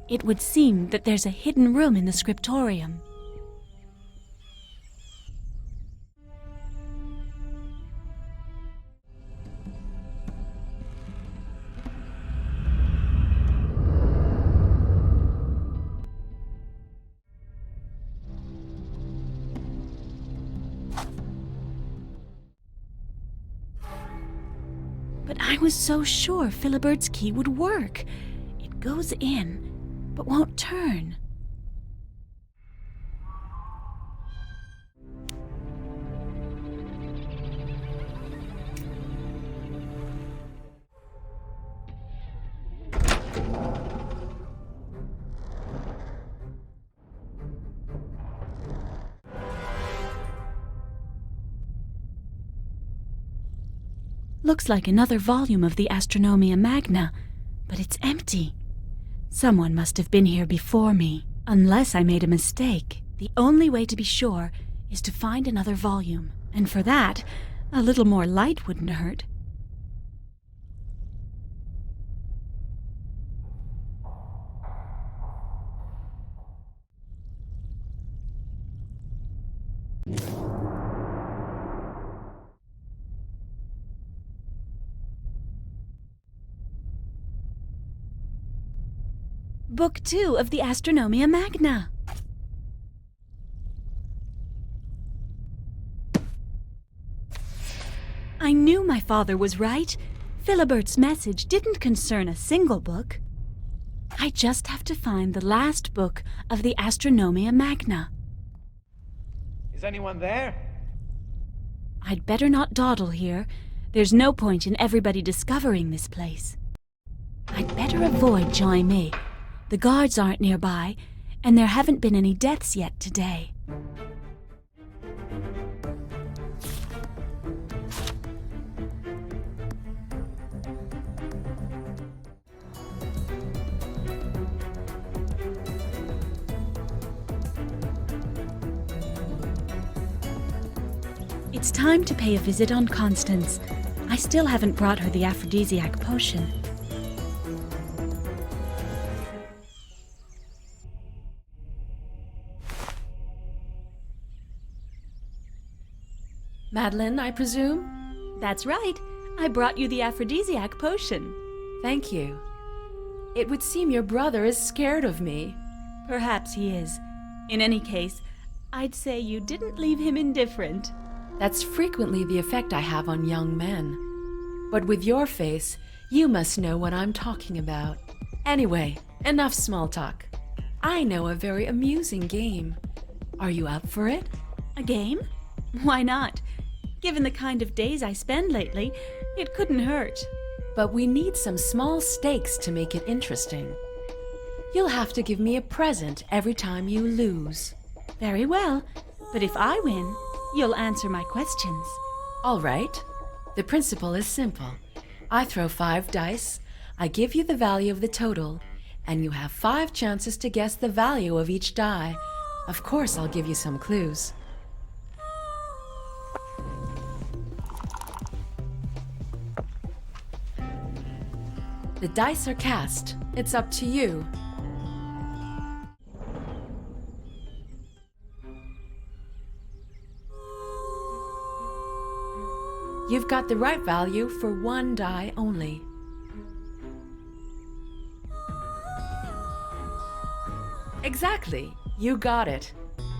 It would seem that there's a hidden room in the scriptorium. But I was so sure Philibert's key would work. It goes in, but won't turn. Looks like another volume of the Astronomia Magna, but it's empty. Someone must have been here before me, unless I made a mistake. The only way to be sure is to find another volume, and for that, a little more light wouldn't hurt. Book 2 of the Astronomia Magna. I knew my father was right. Philibert's message didn't concern a single book. I just have to find the last book of the Astronomia Magna. Is anyone there? I'd better not dawdle here. There's no point in everybody discovering this place. I'd better avoid Joy Me. The guards aren't nearby, and there haven't been any deaths yet today. It's time to pay a visit on Constance. I still haven't brought her the aphrodisiac potion. Madeline, I presume? That's right. I brought you the aphrodisiac potion. Thank you. It would seem your brother is scared of me. Perhaps he is. In any case, I'd say you didn't leave him indifferent. That's frequently the effect I have on young men. But with your face, you must know what I'm talking about. Anyway, enough small talk. I know a very amusing game. Are you up for it? A game? Why not? Given the kind of days I spend lately, it couldn't hurt. But we need some small stakes to make it interesting. You'll have to give me a present every time you lose. Very well, but if I win, you'll answer my questions. All right. The principle is simple. I throw 5 dice, I give you the value of the total, and you have 5 chances to guess the value of each die. Of course, I'll give you some clues. The dice are cast. It's up to you. You've got the right value for 1 die only. Exactly. You got it.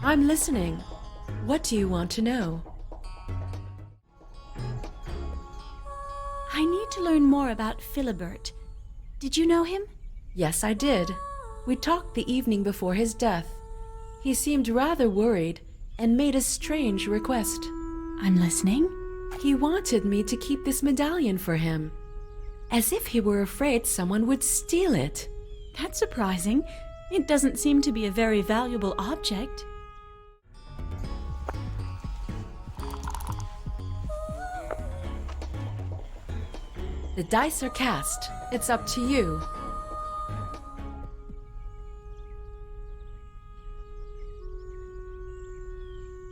I'm listening. What do you want to know? I need to learn more about Philibert. Did you know him? Yes, I did. We talked the evening before his death. He seemed rather worried and made a strange request. I'm listening. He wanted me to keep this medallion for him, as if he were afraid someone would steal it. That's surprising. It doesn't seem to be a very valuable object. The dice are cast. It's up to you.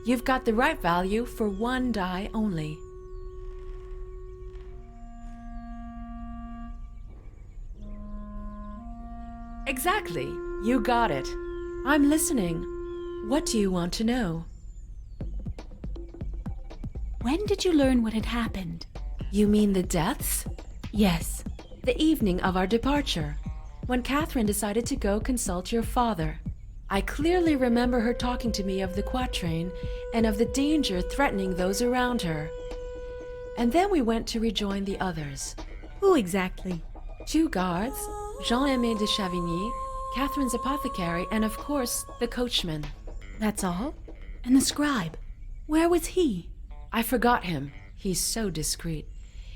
You've got the right value for 1 die only. Exactly. You got it. I'm listening. What do you want to know? When did you learn what had happened? You mean the deaths? Yes. The evening of our departure, when Catherine decided to go consult your father. I clearly remember her talking to me of the quatrain and of the danger threatening those around her. And then we went to rejoin the others. Who exactly? 2 guards, Jean-Aimé de Chavigny, Catherine's apothecary, and of course, the coachman. That's all? And the scribe? Where was he? I forgot him. He's so discreet.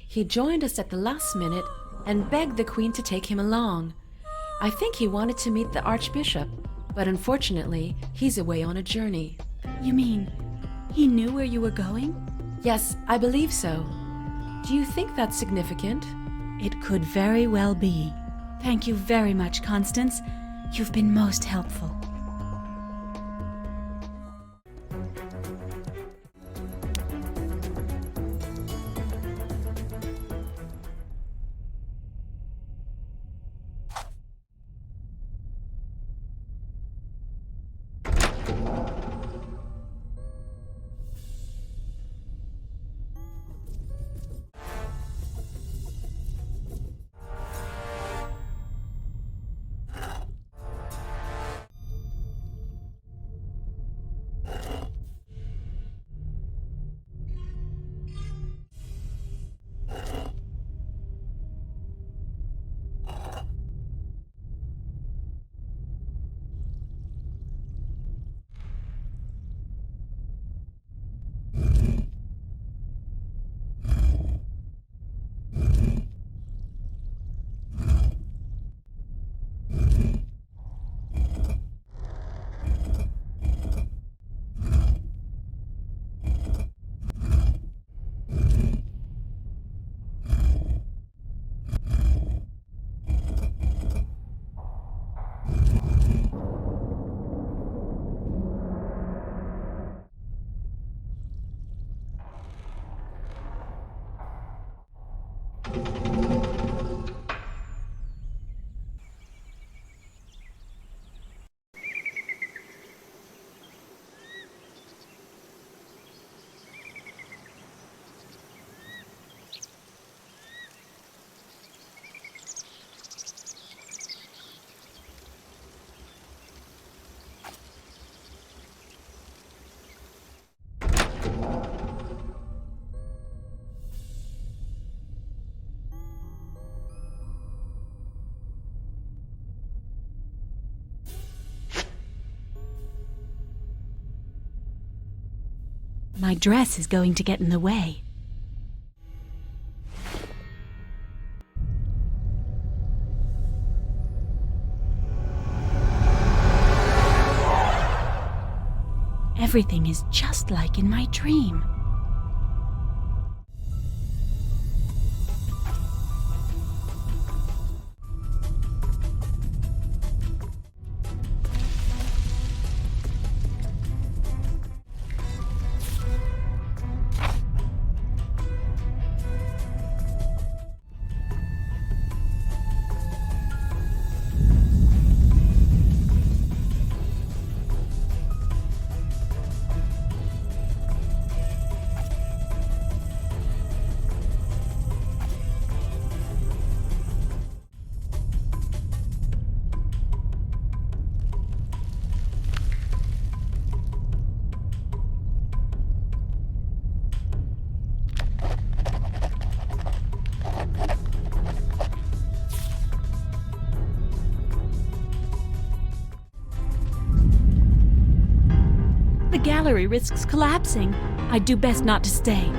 He joined us at the last minute and begged the Queen to take him along. I think he wanted to meet the Archbishop, but unfortunately, he's away on a journey. You mean, he knew where you were going? Yes, I believe so. Do you think that's significant? It could very well be. Thank you very much, Constance. You've been most helpful. My dress is going to get in the way. Everything is just like in my dream. The gallery risks collapsing. I'd do best not to stay.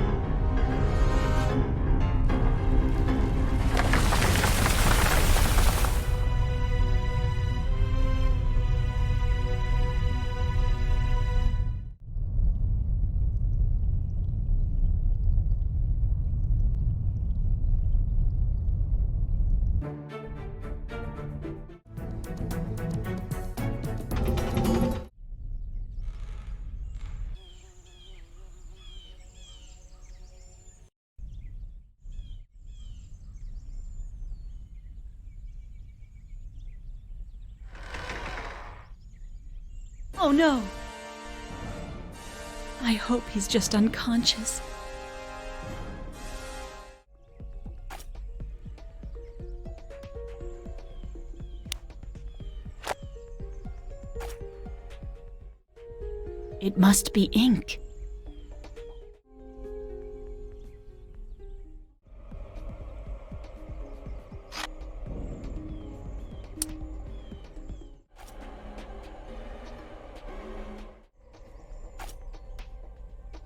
Oh no! I hope he's just unconscious. It must be ink.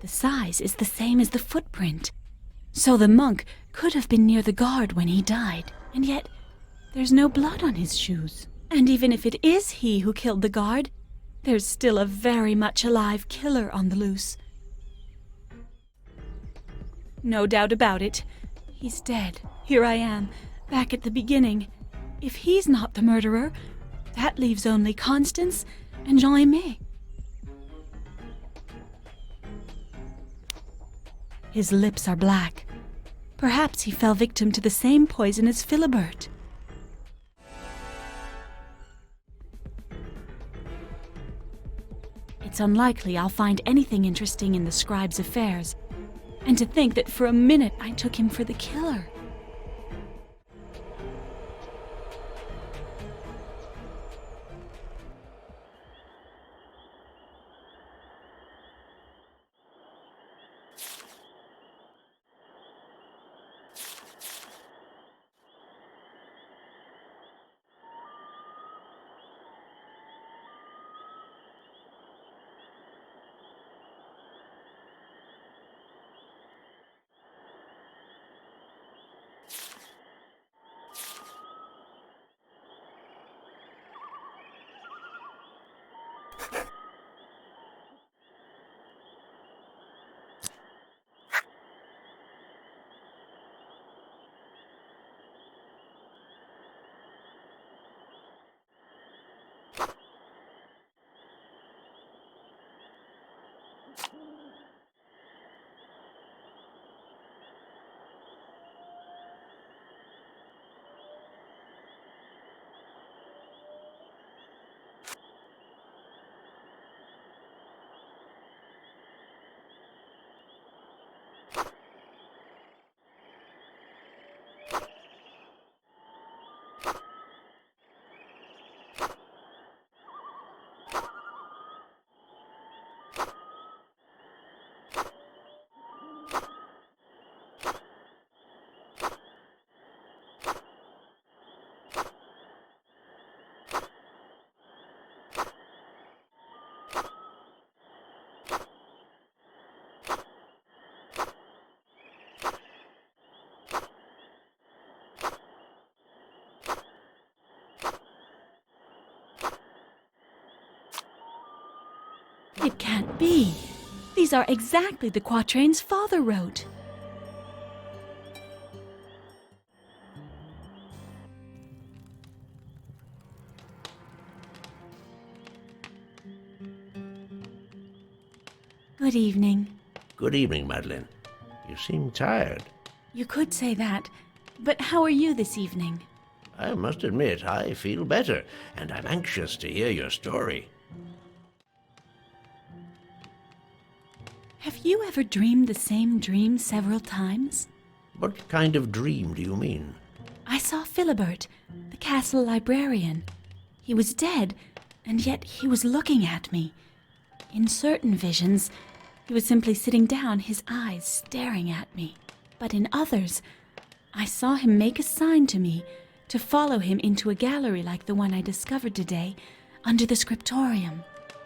The size is the same as the footprint. So the monk could have been near the guard when he died, and yet there's no blood on his shoes. And even if it is he who killed the guard, there's still a very much alive killer on the loose. No doubt about it. He's dead. Here I am, back at the beginning. If he's not the murderer, that leaves only Constance and Jean-Aimé. His lips are black. Perhaps he fell victim to the same poison as Philibert. It's unlikely I'll find anything interesting in the scribe's affairs. And to think that for a minute I took him for the killer. It can't be. These are exactly the quatrains Father wrote. Good evening. Good evening, Madeline. You seem tired. You could say that, but how are you this evening? I must admit, I feel better, and I'm anxious to hear your story. Have you ever dreamed the same dream several times? What kind of dream do you mean? I saw Philibert, the castle librarian. He was dead, and yet he was looking at me. In certain visions, he was simply sitting down, his eyes staring at me. But in others, I saw him make a sign to me to follow him into a gallery like the one I discovered today, under the scriptorium.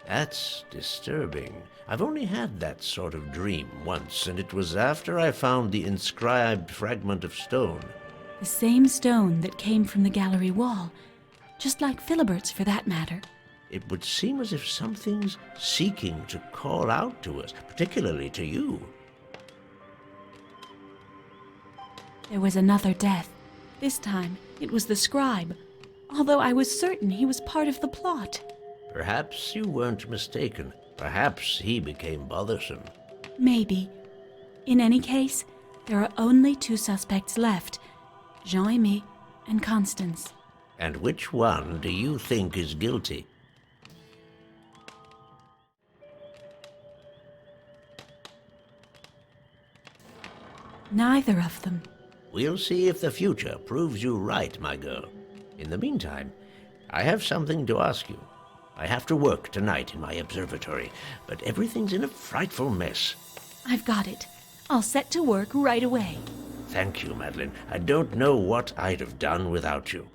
That's disturbing. I've only had that sort of dream once, and it was after I found the inscribed fragment of stone. The same stone that came from the gallery wall, just like Philibert's for that matter. It would seem as if something's seeking to call out to us, particularly to you. There was another death. This time, it was the scribe, although I was certain he was part of the plot. Perhaps you weren't mistaken. Perhaps he became bothersome. Maybe. In any case, there are only two suspects left, Jean-Aimé and Constance. And which one do you think is guilty? Neither of them. We'll see if the future proves you right, my girl. In the meantime, I have something to ask you. I have to work tonight in my observatory, but everything's in a frightful mess. I've got it. I'll set to work right away. Thank you, Madeline. I don't know what I'd have done without you.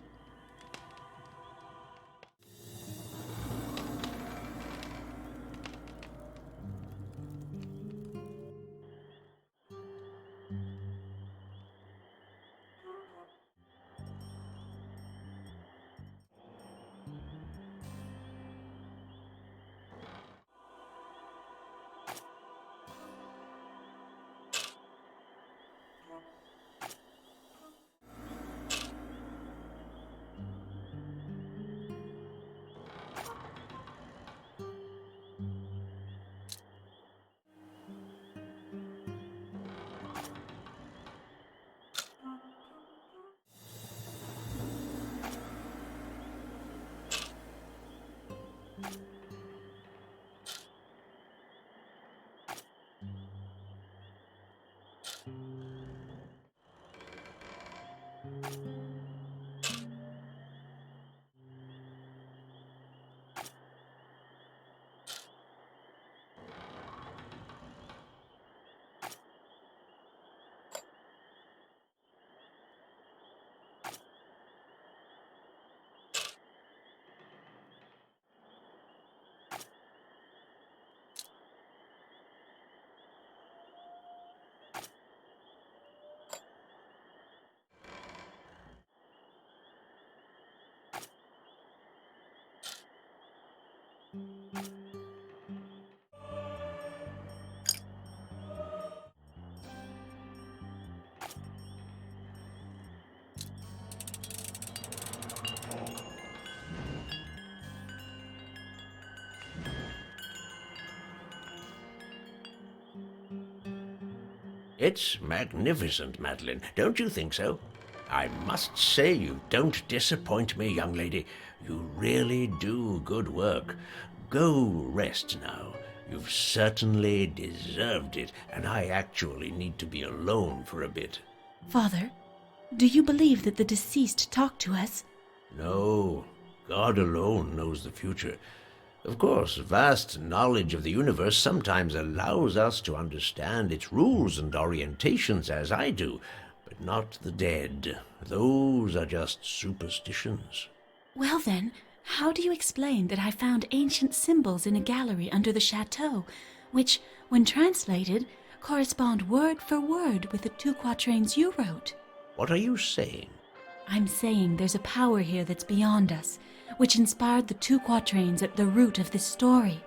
It's magnificent, Madeline. Don't you think so? I must say you don't disappoint me, young lady. You really do good work. Go rest now. You've certainly deserved it, and I actually need to be alone for a bit. Father, do you believe that the deceased talked to us? No, God alone knows the future. Of course, vast knowledge of the universe sometimes allows us to understand its rules and orientations as I do, but not the dead. Those are just superstitions. Well then, how do you explain that I found ancient symbols in a gallery under the chateau, which, when translated, correspond word for word with the 2 quatrains you wrote? What are you saying? I'm saying there's a power here that's beyond us, which inspired the 2 quatrains at the root of this story.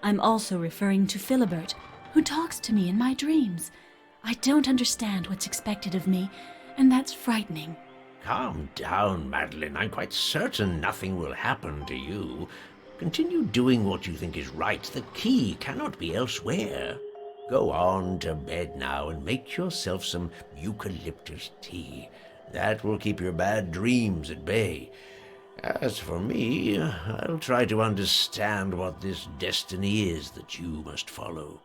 I'm also referring to Philibert, who talks to me in my dreams. I don't understand what's expected of me, and that's frightening. Calm down, Madeline. I'm quite certain nothing will happen to you. Continue doing what you think is right. The key cannot be elsewhere. Go on to bed now and make yourself some eucalyptus tea. That will keep your bad dreams at bay. As for me, I'll try to understand what this destiny is that you must follow.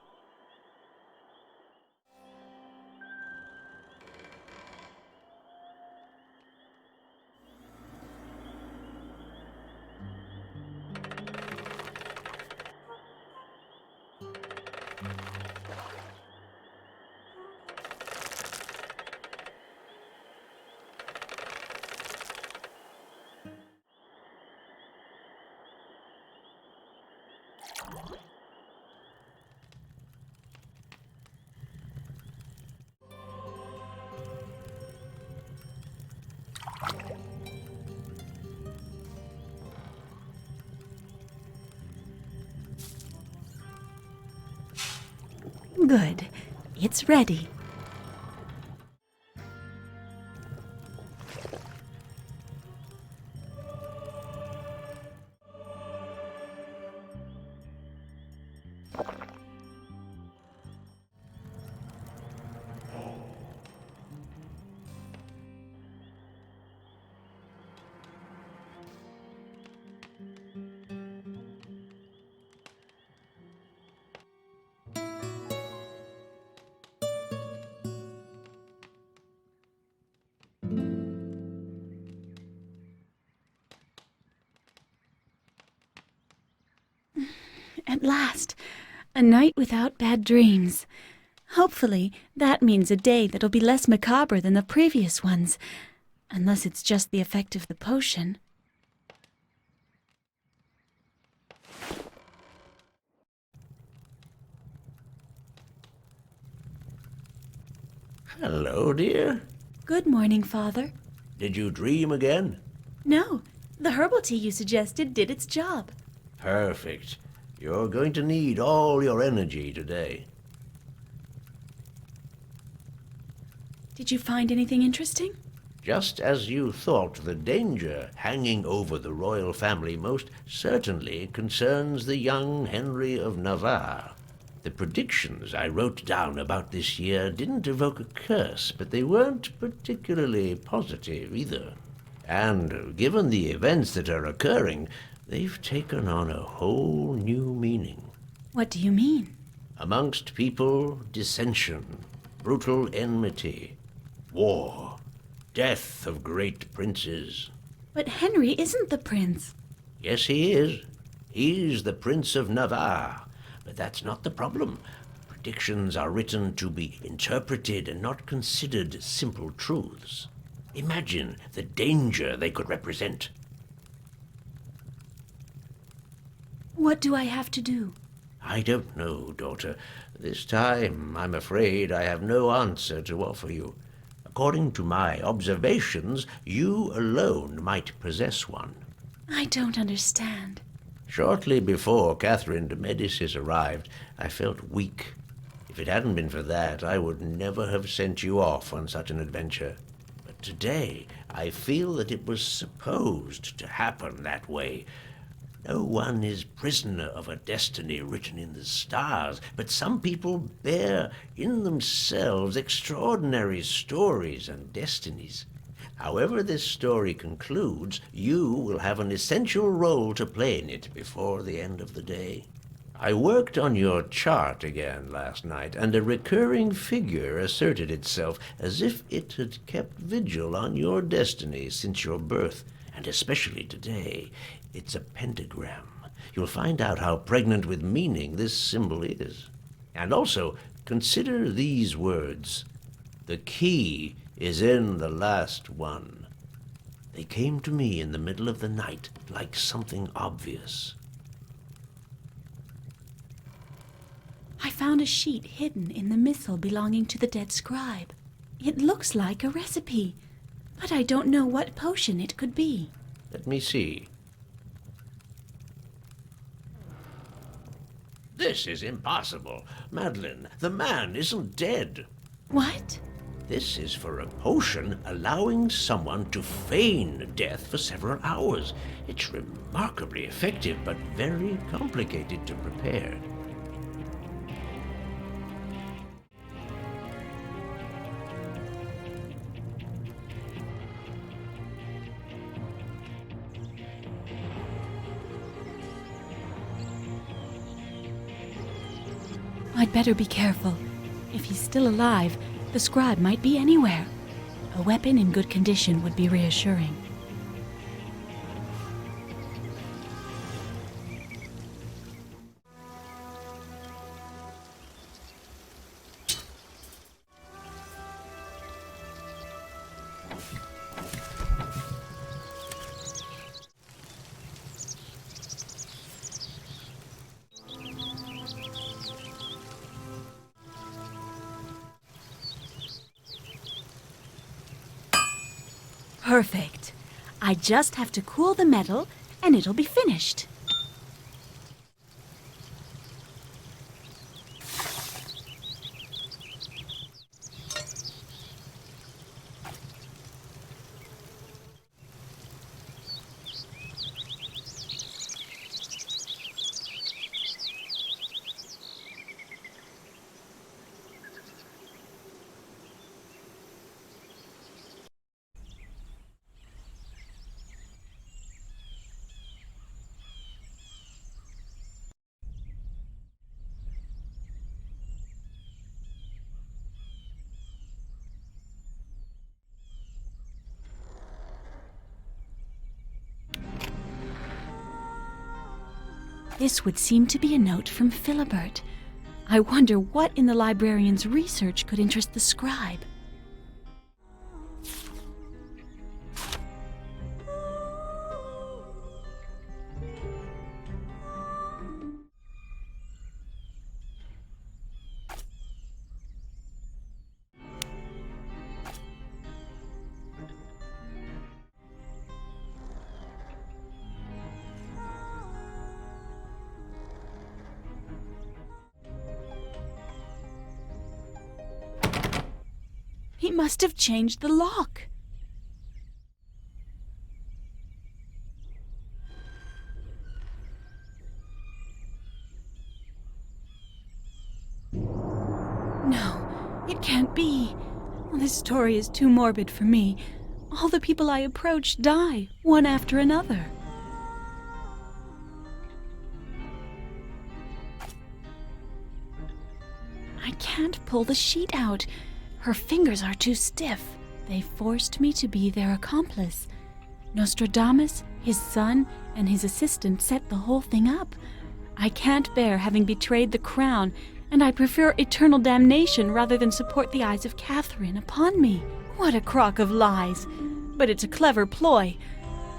Good. It's ready. At last, a night without bad dreams. Hopefully, that means a day that'll be less macabre than the previous ones, unless it's just the effect of the potion. Hello, dear. Good morning, Father. Did you dream again? No, the herbal tea you suggested did its job. Perfect. You're going to need all your energy today. Did you find anything interesting? Just as you thought, the danger hanging over the royal family most certainly concerns the young Henry of Navarre. The predictions I wrote down about this year didn't evoke a curse, but they weren't particularly positive either. And given the events that are occurring, they've taken on a whole new meaning. What do you mean? Amongst people, dissension, brutal enmity, war, death of great princes. But Henry isn't the prince. Yes, he is. He's the Prince of Navarre. But that's not the problem. Predictions are written to be interpreted and not considered simple truths. Imagine the danger they could represent. What do I have to do? I don't know, daughter. This time, I'm afraid I have no answer to offer you. According to my observations, you alone might possess one. I don't understand. Shortly before Catherine de Medicis arrived, I felt weak. If it hadn't been for that, I would never have sent you off on such an adventure. But today, I feel that it was supposed to happen that way. No one is prisoner of a destiny written in the stars, but some people bear in themselves extraordinary stories and destinies. However this story concludes, you will have an essential role to play in it before the end of the day. I worked on your chart again last night, and a recurring figure asserted itself as if it had kept vigil on your destiny since your birth, and especially today. It's a pentagram. You'll find out how pregnant with meaning this symbol is. And also, consider these words. The key is in the last one. They came to me in the middle of the night like something obvious. I found a sheet hidden in the missal belonging to the dead scribe. It looks like a recipe, but I don't know what potion it could be. Let me see. This is impossible. Madeline, the man isn't dead. What? This is for a potion allowing someone to feign death for several hours. It's remarkably effective, but very complicated to prepare. I'd better be careful. If he's still alive, the scribe might be anywhere. A weapon in good condition would be reassuring. Perfect. I just have to cool the metal and it'll be finished. This would seem to be a note from Philibert. I wonder what in the librarian's research could interest the scribe. He must have changed the lock. No, it can't be. This story is too morbid for me. All the people I approach die, one after another. I can't pull the sheet out. Her fingers are too stiff. They forced me to be their accomplice. Nostradamus, his son, and his assistant set the whole thing up. I can't bear having betrayed the crown, and I prefer eternal damnation rather than support the eyes of Catherine upon me. What a crock of lies! But it's a clever ploy.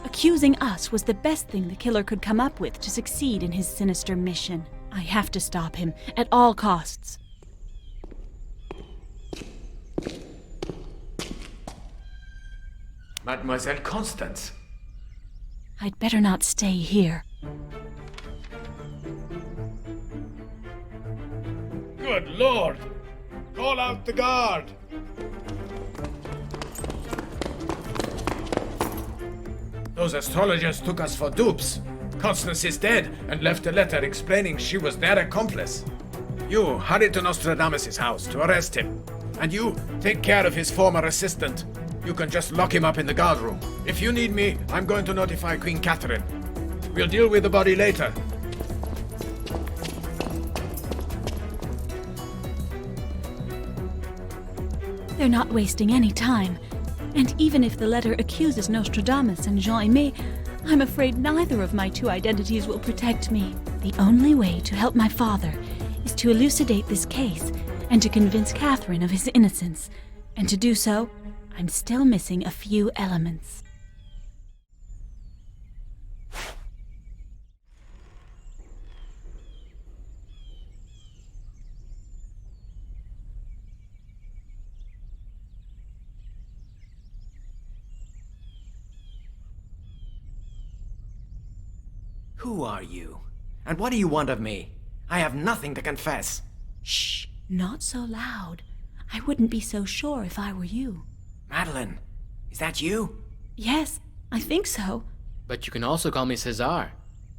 Accusing us was the best thing the killer could come up with to succeed in his sinister mission. I have to stop him, at all costs. Mademoiselle Constance. I'd better not stay here. Good Lord! Call out the guard! Those astrologers took us for dupes. Constance is dead and left a letter explaining she was their accomplice. You hurry to Nostradamus' house to arrest him. And you take care of his former assistant. You can just lock him up in the guard room. If you need me, I'm going to notify Queen Catherine. We'll deal with the body later. They're not wasting any time. And even if the letter accuses Nostradamus and Jean-Aimé, I'm afraid neither of my two identities will protect me. The only way to help my father is to elucidate this case and to convince Catherine of his innocence. And to do so, I'm still missing a few elements. Who are you? And what do you want of me? I have nothing to confess. Shh, not so loud. I wouldn't be so sure if I were you. Madeline, is that you? Yes, I think so. But you can also call me Cesar,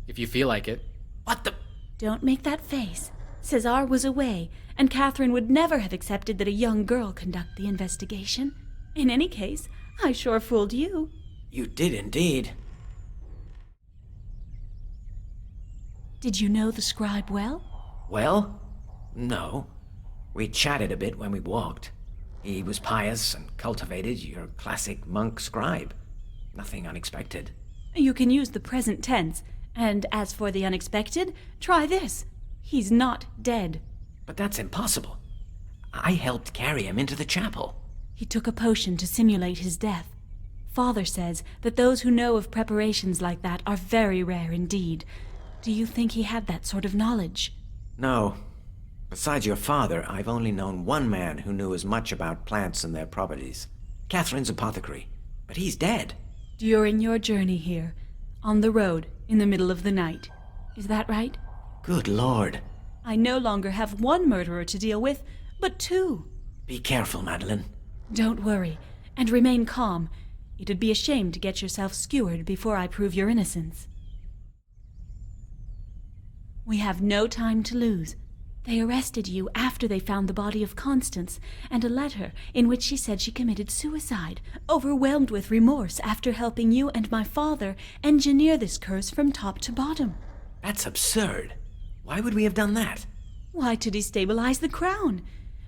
if you feel like it. What the... Don't make that face. Cesar was away, and Catherine would never have accepted that a young girl conduct the investigation. In any case, I sure fooled you. You did indeed. Did you know the scribe well? Well, no. We chatted a bit when we walked. He was pious and cultivated, your classic monk scribe. Nothing unexpected. You can use the present tense, and as for the unexpected, try this. He's not dead. But that's impossible. I helped carry him into the chapel. He took a potion to simulate his death. Father says that those who know of preparations like that are very rare indeed. Do you think he had that sort of knowledge? No. Besides your father, I've only known one man who knew as much about plants and their properties. Catherine's apothecary. But he's dead. During your journey here, on the road, in the middle of the night. Is that right? Good Lord. I no longer have one murderer to deal with, but two. Be careful, Madeline. Don't worry, and remain calm. It'd be a shame to get yourself skewered before I prove your innocence. We have no time to lose. They arrested you after they found the body of Constance, and a letter in which she said she committed suicide, overwhelmed with remorse after helping you and my father engineer this curse from top to bottom. That's absurd. Why would we have done that? Why, to destabilize the crown.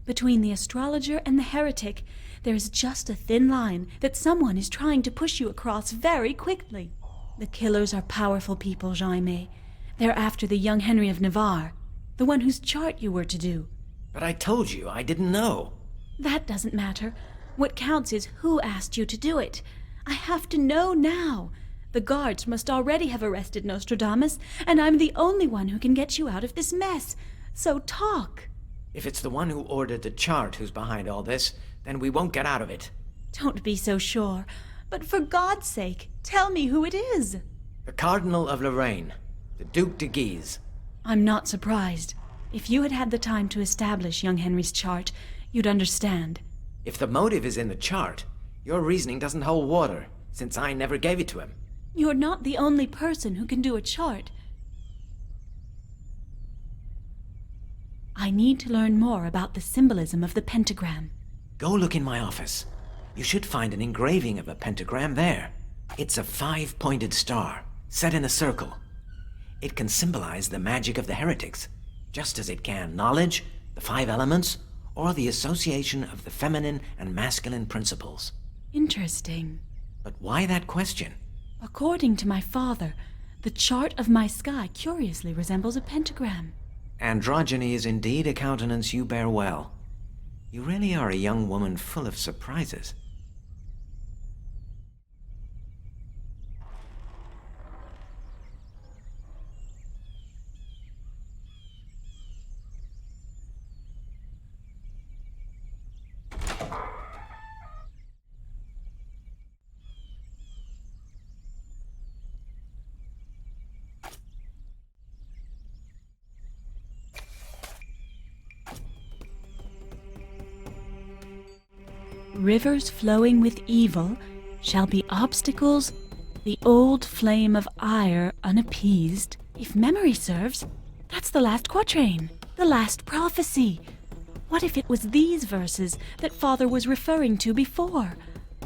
Between the astrologer and the heretic, there is just a thin line that someone is trying to push you across very quickly. The killers are powerful people, Jaime. They're after the young Henry of Navarre, the one whose chart you were to do. But I told you, I didn't know. That doesn't matter. What counts is who asked you to do it. I have to know now. The guards must already have arrested Nostradamus, and I'm the only one who can get you out of this mess. So talk. If it's the one who ordered the chart who's behind all this, then we won't get out of it. Don't be so sure. But for God's sake, tell me who it is. The Cardinal of Lorraine, the Duc de Guise. I'm not surprised. If you had had the time to establish young Henry's chart, you'd understand. If the motive is in the chart, your reasoning doesn't hold water, since I never gave it to him. You're not the only person who can do a chart. I need to learn more about the symbolism of the pentagram. Go look in my office. You should find an engraving of a pentagram there. It's a 5-pointed star, set in a circle. It can symbolize the magic of the heretics, just as it can knowledge, the 5 elements, or the association of the feminine and masculine principles. Interesting. But why that question? According to my father, the chart of my sky curiously resembles a pentagram. Androgyny is indeed a countenance you bear well. You really are a young woman full of surprises. Rivers flowing with evil shall be obstacles, the old flame of ire unappeased. If memory serves, that's the last quatrain, the last prophecy. What if it was these verses that Father was referring to before?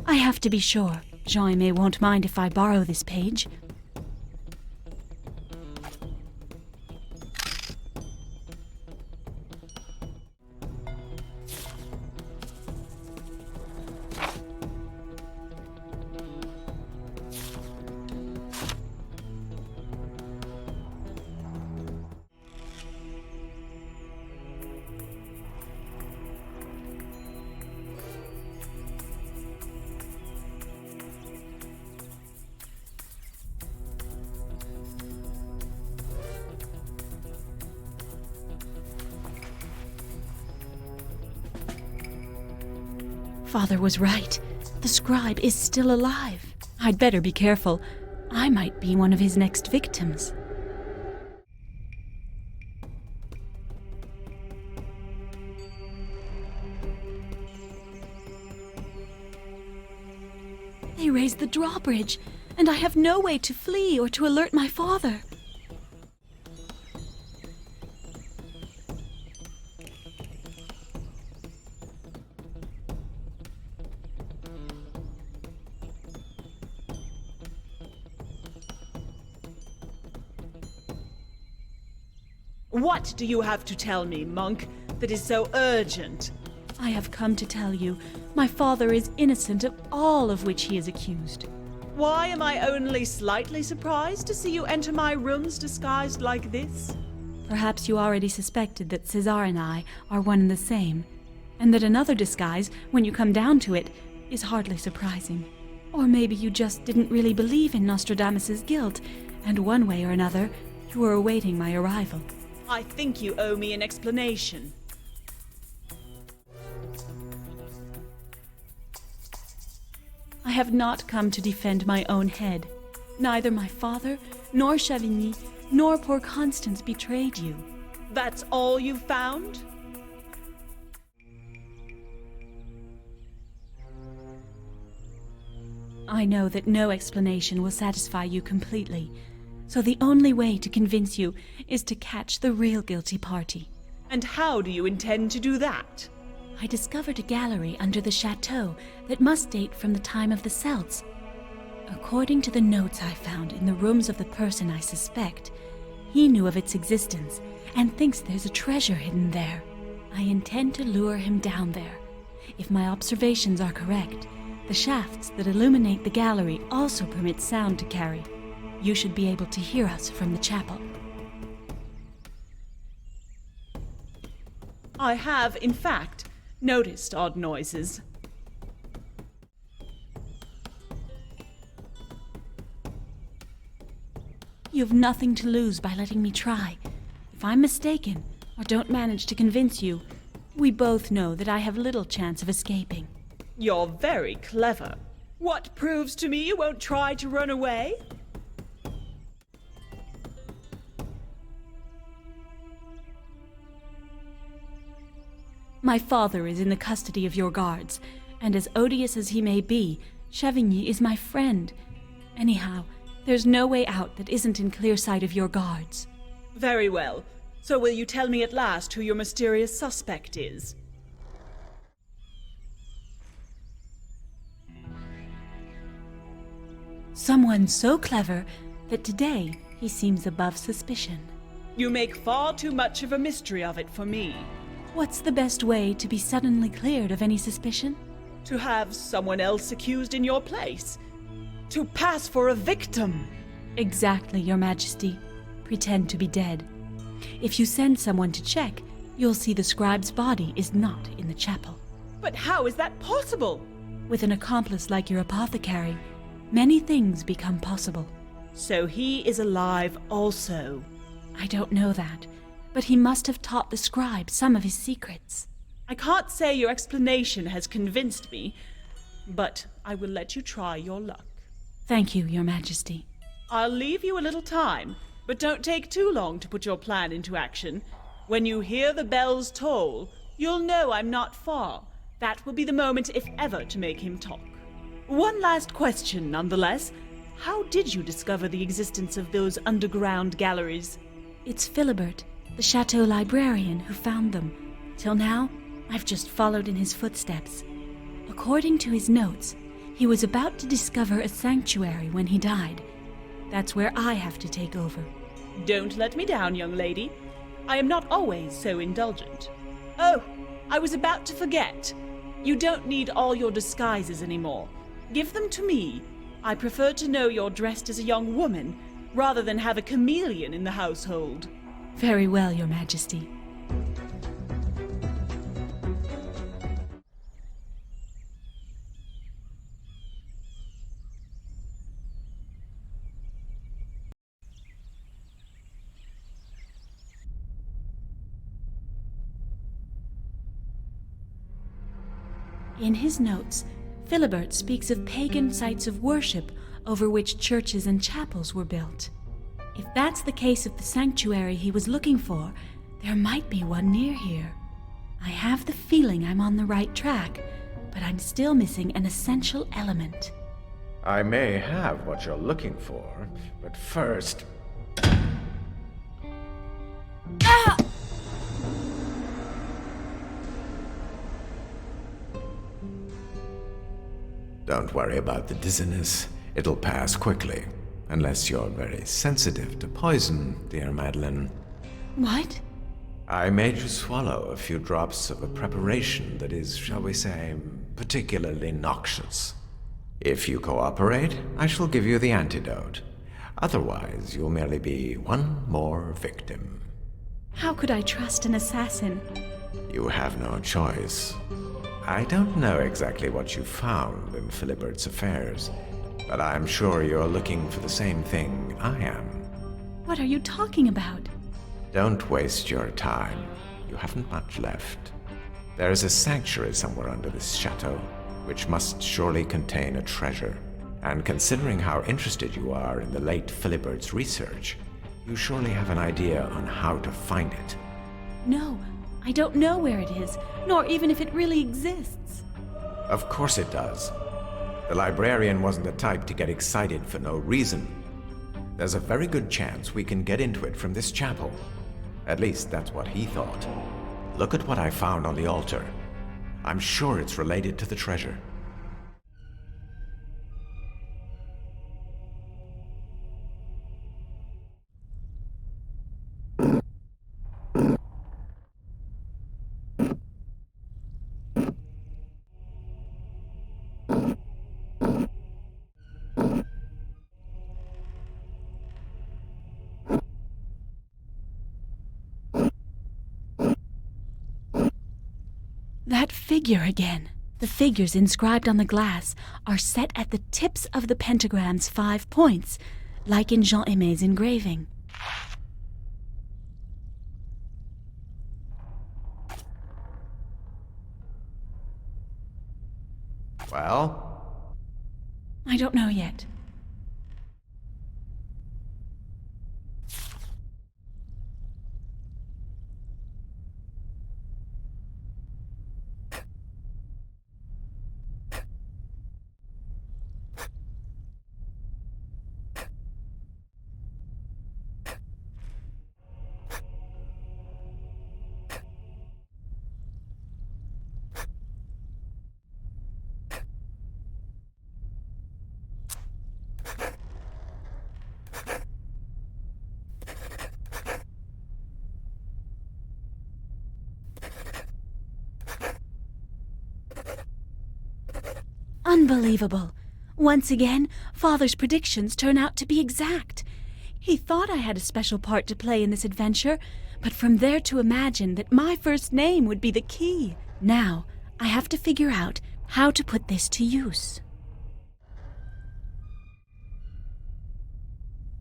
I have to be sure. Jaime won't mind if I borrow this page. Father was right. The scribe is still alive. I'd better be careful. I might be one of his next victims. They raised the drawbridge, and I have no way to flee or to alert my father. What do you have to tell me, monk, that is so urgent? I have come to tell you, my father is innocent of all of which he is accused. Why am I only slightly surprised to see you enter my rooms disguised like this? Perhaps you already suspected that Cesar and I are one and the same, and that another disguise, when you come down to it, is hardly surprising. Or maybe you just didn't really believe in Nostradamus's guilt, and one way or another, you were awaiting my arrival. I think you owe me an explanation. I have not come to defend my own head. Neither my father, nor Chavigny, nor poor Constance betrayed you. That's all you found? I know that no explanation will satisfy you completely, so the only way to convince you is to catch the real guilty party. And how do you intend to do that? I discovered a gallery under the chateau that must date from the time of the Celts. According to the notes I found in the rooms of the person I suspect, he knew of its existence and thinks there's a treasure hidden there. I intend to lure him down there. If my observations are correct, the shafts that illuminate the gallery also permit sound to carry. You should be able to hear us from the chapel. I have, in fact, noticed odd noises. You've nothing to lose by letting me try. If I'm mistaken, or don't manage to convince you, we both know that I have little chance of escaping. You're very clever. What proves to me you won't try to run away? My father is in the custody of your guards, and as odious as he may be, Chavigny is my friend. Anyhow, there's no way out that isn't in clear sight of your guards. Very well. So will you tell me at last who your mysterious suspect is? Someone so clever that today he seems above suspicion. You make far too much of a mystery of it for me. What's the best way to be suddenly cleared of any suspicion? To have someone else accused in your place. To pass for a victim. Exactly, Your Majesty. Pretend to be dead. If you send someone to check, you'll see the scribe's body is not in the chapel. But how is that possible? With an accomplice like your apothecary, many things become possible. So he is alive also. I don't know that, but he must have taught the scribe some of his secrets. I can't say your explanation has convinced me, but I will let you try your luck. Thank you, Your Majesty. I'll leave you a little time, but don't take too long to put your plan into action. When you hear the bells toll, you'll know I'm not far. That will be the moment, if ever, to make him talk. One last question, nonetheless. How did you discover the existence of those underground galleries? It's Philibert, the chateau librarian, who found them. Till now, I've just followed in his footsteps. According to his notes, he was about to discover a sanctuary when he died. That's where I have to take over. Don't let me down, young lady. I am not always so indulgent. Oh, I was about to forget. You don't need all your disguises anymore. Give them to me. I prefer to know you're dressed as a young woman, rather than have a chameleon in the household. Very well, Your Majesty. In his notes, Philibert speaks of pagan sites of worship over which churches and chapels were built. If that's the case of the sanctuary he was looking for, there might be one near here. I have the feeling I'm on the right track, but I'm still missing an essential element. I may have what you're looking for, but first... Don't worry about the dizziness. It'll pass quickly. Unless you're very sensitive to poison, dear Madeline. What? I made you swallow a few drops of a preparation that is, shall we say, particularly noxious. If you cooperate, I shall give you the antidote. Otherwise, you'll merely be one more victim. How could I trust an assassin? You have no choice. I don't know exactly what you found in Philibert's affairs, but I'm sure you're looking for the same thing I am. What are you talking about? Don't waste your time. You haven't much left. There is a sanctuary somewhere under this chateau, which must surely contain a treasure. And considering how interested you are in the late Philibert's research, you surely have an idea on how to find it. No, I don't know where it is, nor even if it really exists. Of course it does. The librarian wasn't the type to get excited for no reason. There's a very good chance we can get into it from this chapel. At least that's what he thought. Look at what I found on the altar. I'm sure it's related to the treasure. That figure again. The figures inscribed on the glass are set at the tips of the pentagram's 5 points, like in Jean-Aimé's engraving. Well? I don't know yet. Unbelievable. Once again, Father's predictions turn out to be exact. He thought I had a special part to play in this adventure, but from there to imagine that my first name would be the key. Now, I have to figure out how to put this to use.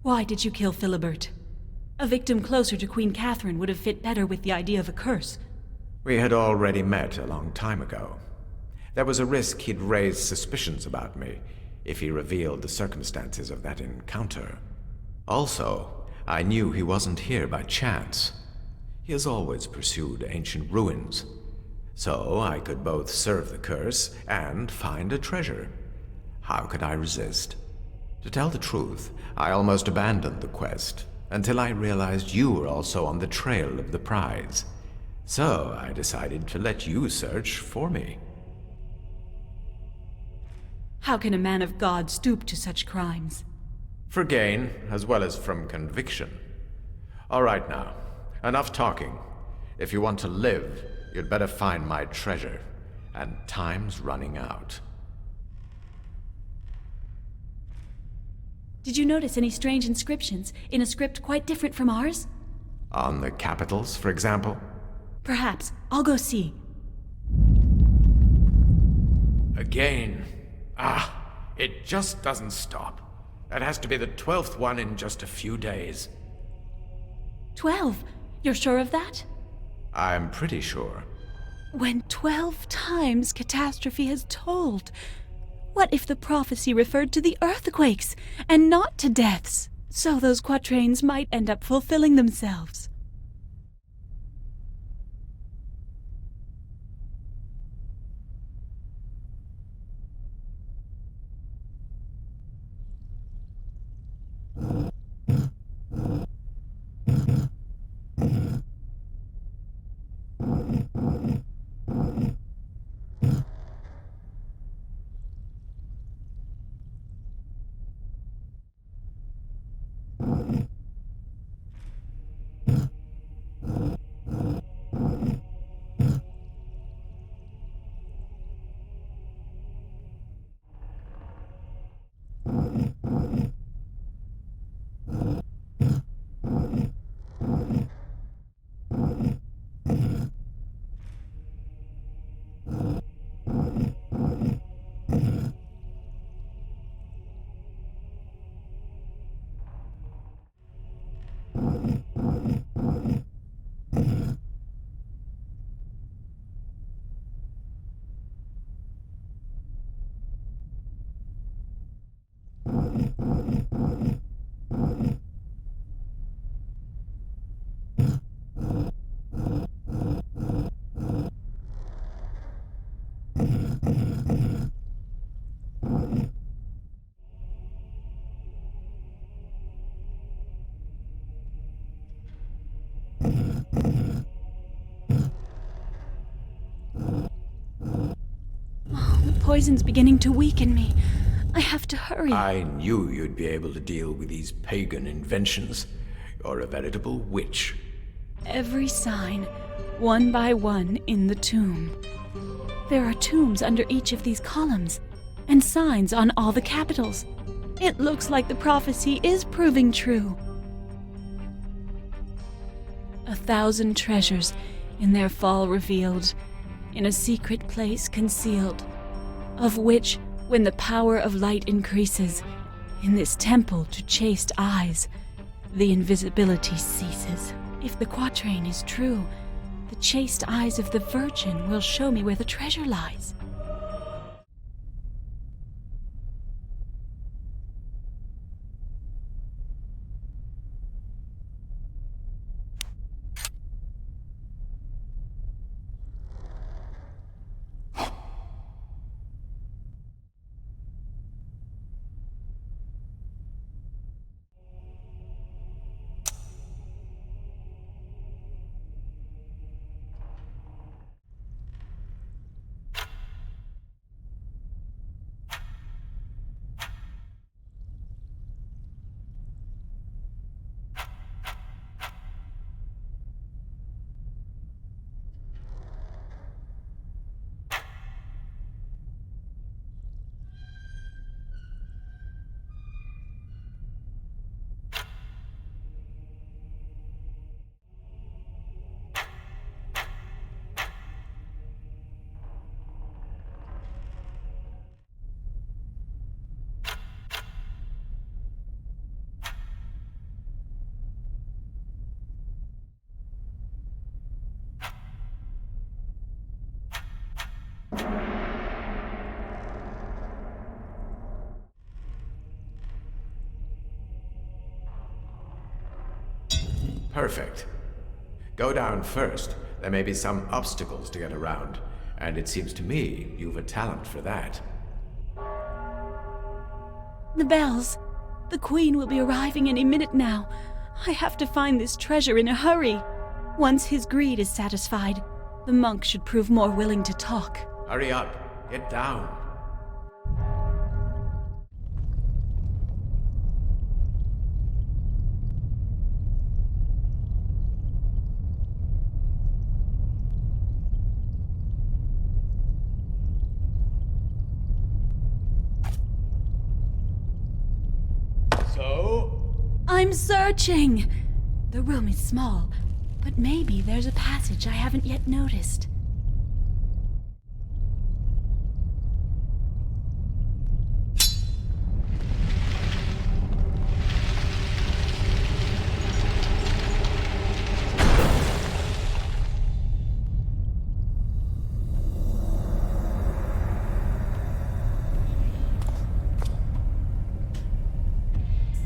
Why did you kill Philibert? A victim closer to Queen Catherine would have fit better with the idea of a curse. We had already met a long time ago. There was a risk he'd raise suspicions about me if he revealed the circumstances of that encounter. Also, I knew he wasn't here by chance. He has always pursued ancient ruins, so I could both serve the curse and find a treasure. How could I resist? To tell the truth, I almost abandoned the quest until I realized you were also on the trail of the prize. So I decided to let you search for me. How can a man of God stoop to such crimes? For gain, as well as from conviction. All right now, enough talking. If you want to live, you'd better find my treasure. And time's running out. Did you notice any strange inscriptions in a script quite different from ours? On the capitals, for example? Perhaps. I'll go see. Again. It just doesn't stop. That has to be the 12th one in just a few days. 12? You're sure of that? I'm pretty sure. When 12 times catastrophe has told, what if the prophecy referred to the earthquakes and not to deaths? So those quatrains might end up fulfilling themselves. The poison's beginning to weaken me. I have to hurry. I knew you'd be able to deal with these pagan inventions. You're a veritable witch. Every sign, one by one, in the tomb. There are tombs under each of these columns, and signs on all the capitals. It looks like the prophecy is proving true. 1,000 treasures in their fall revealed, in a secret place concealed, of which, when the power of light increases, in this temple to chaste eyes, the invisibility ceases. If the quatrain is true, the chaste eyes of the Virgin will show me where the treasure lies. Perfect. Go down first. There may be some obstacles to get around, and it seems to me you've a talent for that. The bells. The Queen will be arriving any minute now. I have to find this treasure in a hurry. Once his greed is satisfied, the monk should prove more willing to talk. Hurry up. Get down. I'm searching! The room is small, but maybe there's a passage I haven't yet noticed.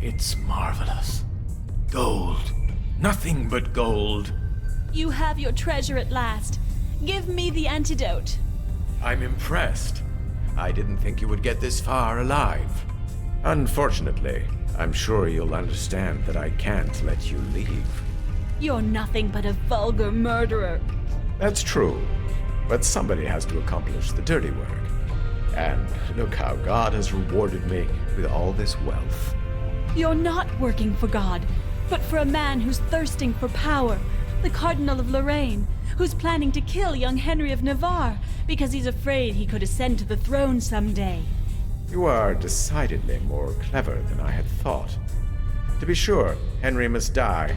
It's marvelous. Gold. Nothing but gold. You have your treasure at last. Give me the antidote. I'm impressed. I didn't think you would get this far alive. Unfortunately, I'm sure you'll understand that I can't let you leave. You're nothing but a vulgar murderer. That's true, but somebody has to accomplish the dirty work. And look how God has rewarded me with all this wealth. You're not working for God, but for a man who's thirsting for power, the Cardinal of Lorraine, who's planning to kill young Henry of Navarre because he's afraid he could ascend to the throne someday. You are decidedly more clever than I had thought. To be sure, Henry must die,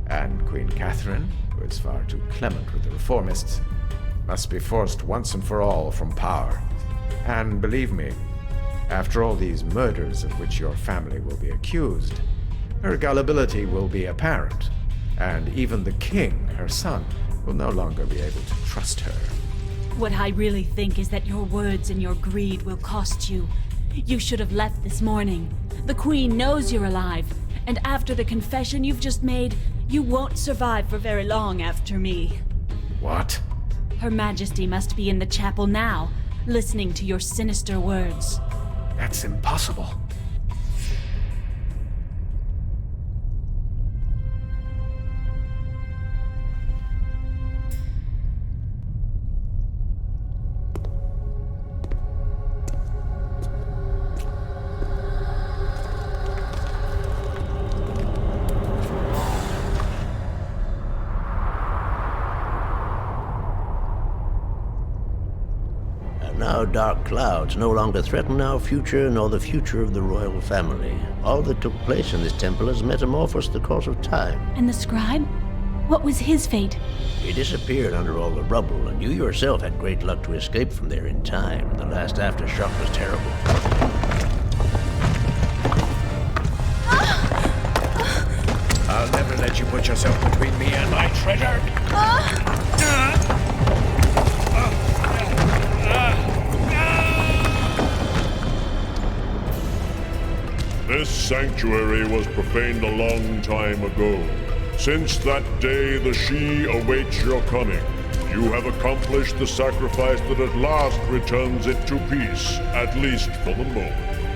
and Queen Catherine, who is far too clement with the reformists, must be forced once and for all from power. And believe me, after all these murders of which your family will be accused, her gullibility will be apparent, and even the king, her son, will no longer be able to trust her. What I really think is that your words and your greed will cost you. You should have left this morning. The Queen knows you're alive, and after the confession you've just made, you won't survive for very long after me. What? Her Majesty must be in the chapel now, listening to your sinister words. That's impossible. Now dark clouds no longer threaten our future nor the future of the royal family. All that took place in this temple has metamorphosed the course of time. And the scribe? What was his fate? He disappeared under all the rubble, and you yourself had great luck to escape from there in time. The last aftershock was terrible. I'll never let you put yourself between me and my treasure. This sanctuary was profaned a long time ago. Since that day, the Sidhe awaits your coming. You have accomplished the sacrifice that at last returns it to peace, at least for the moment.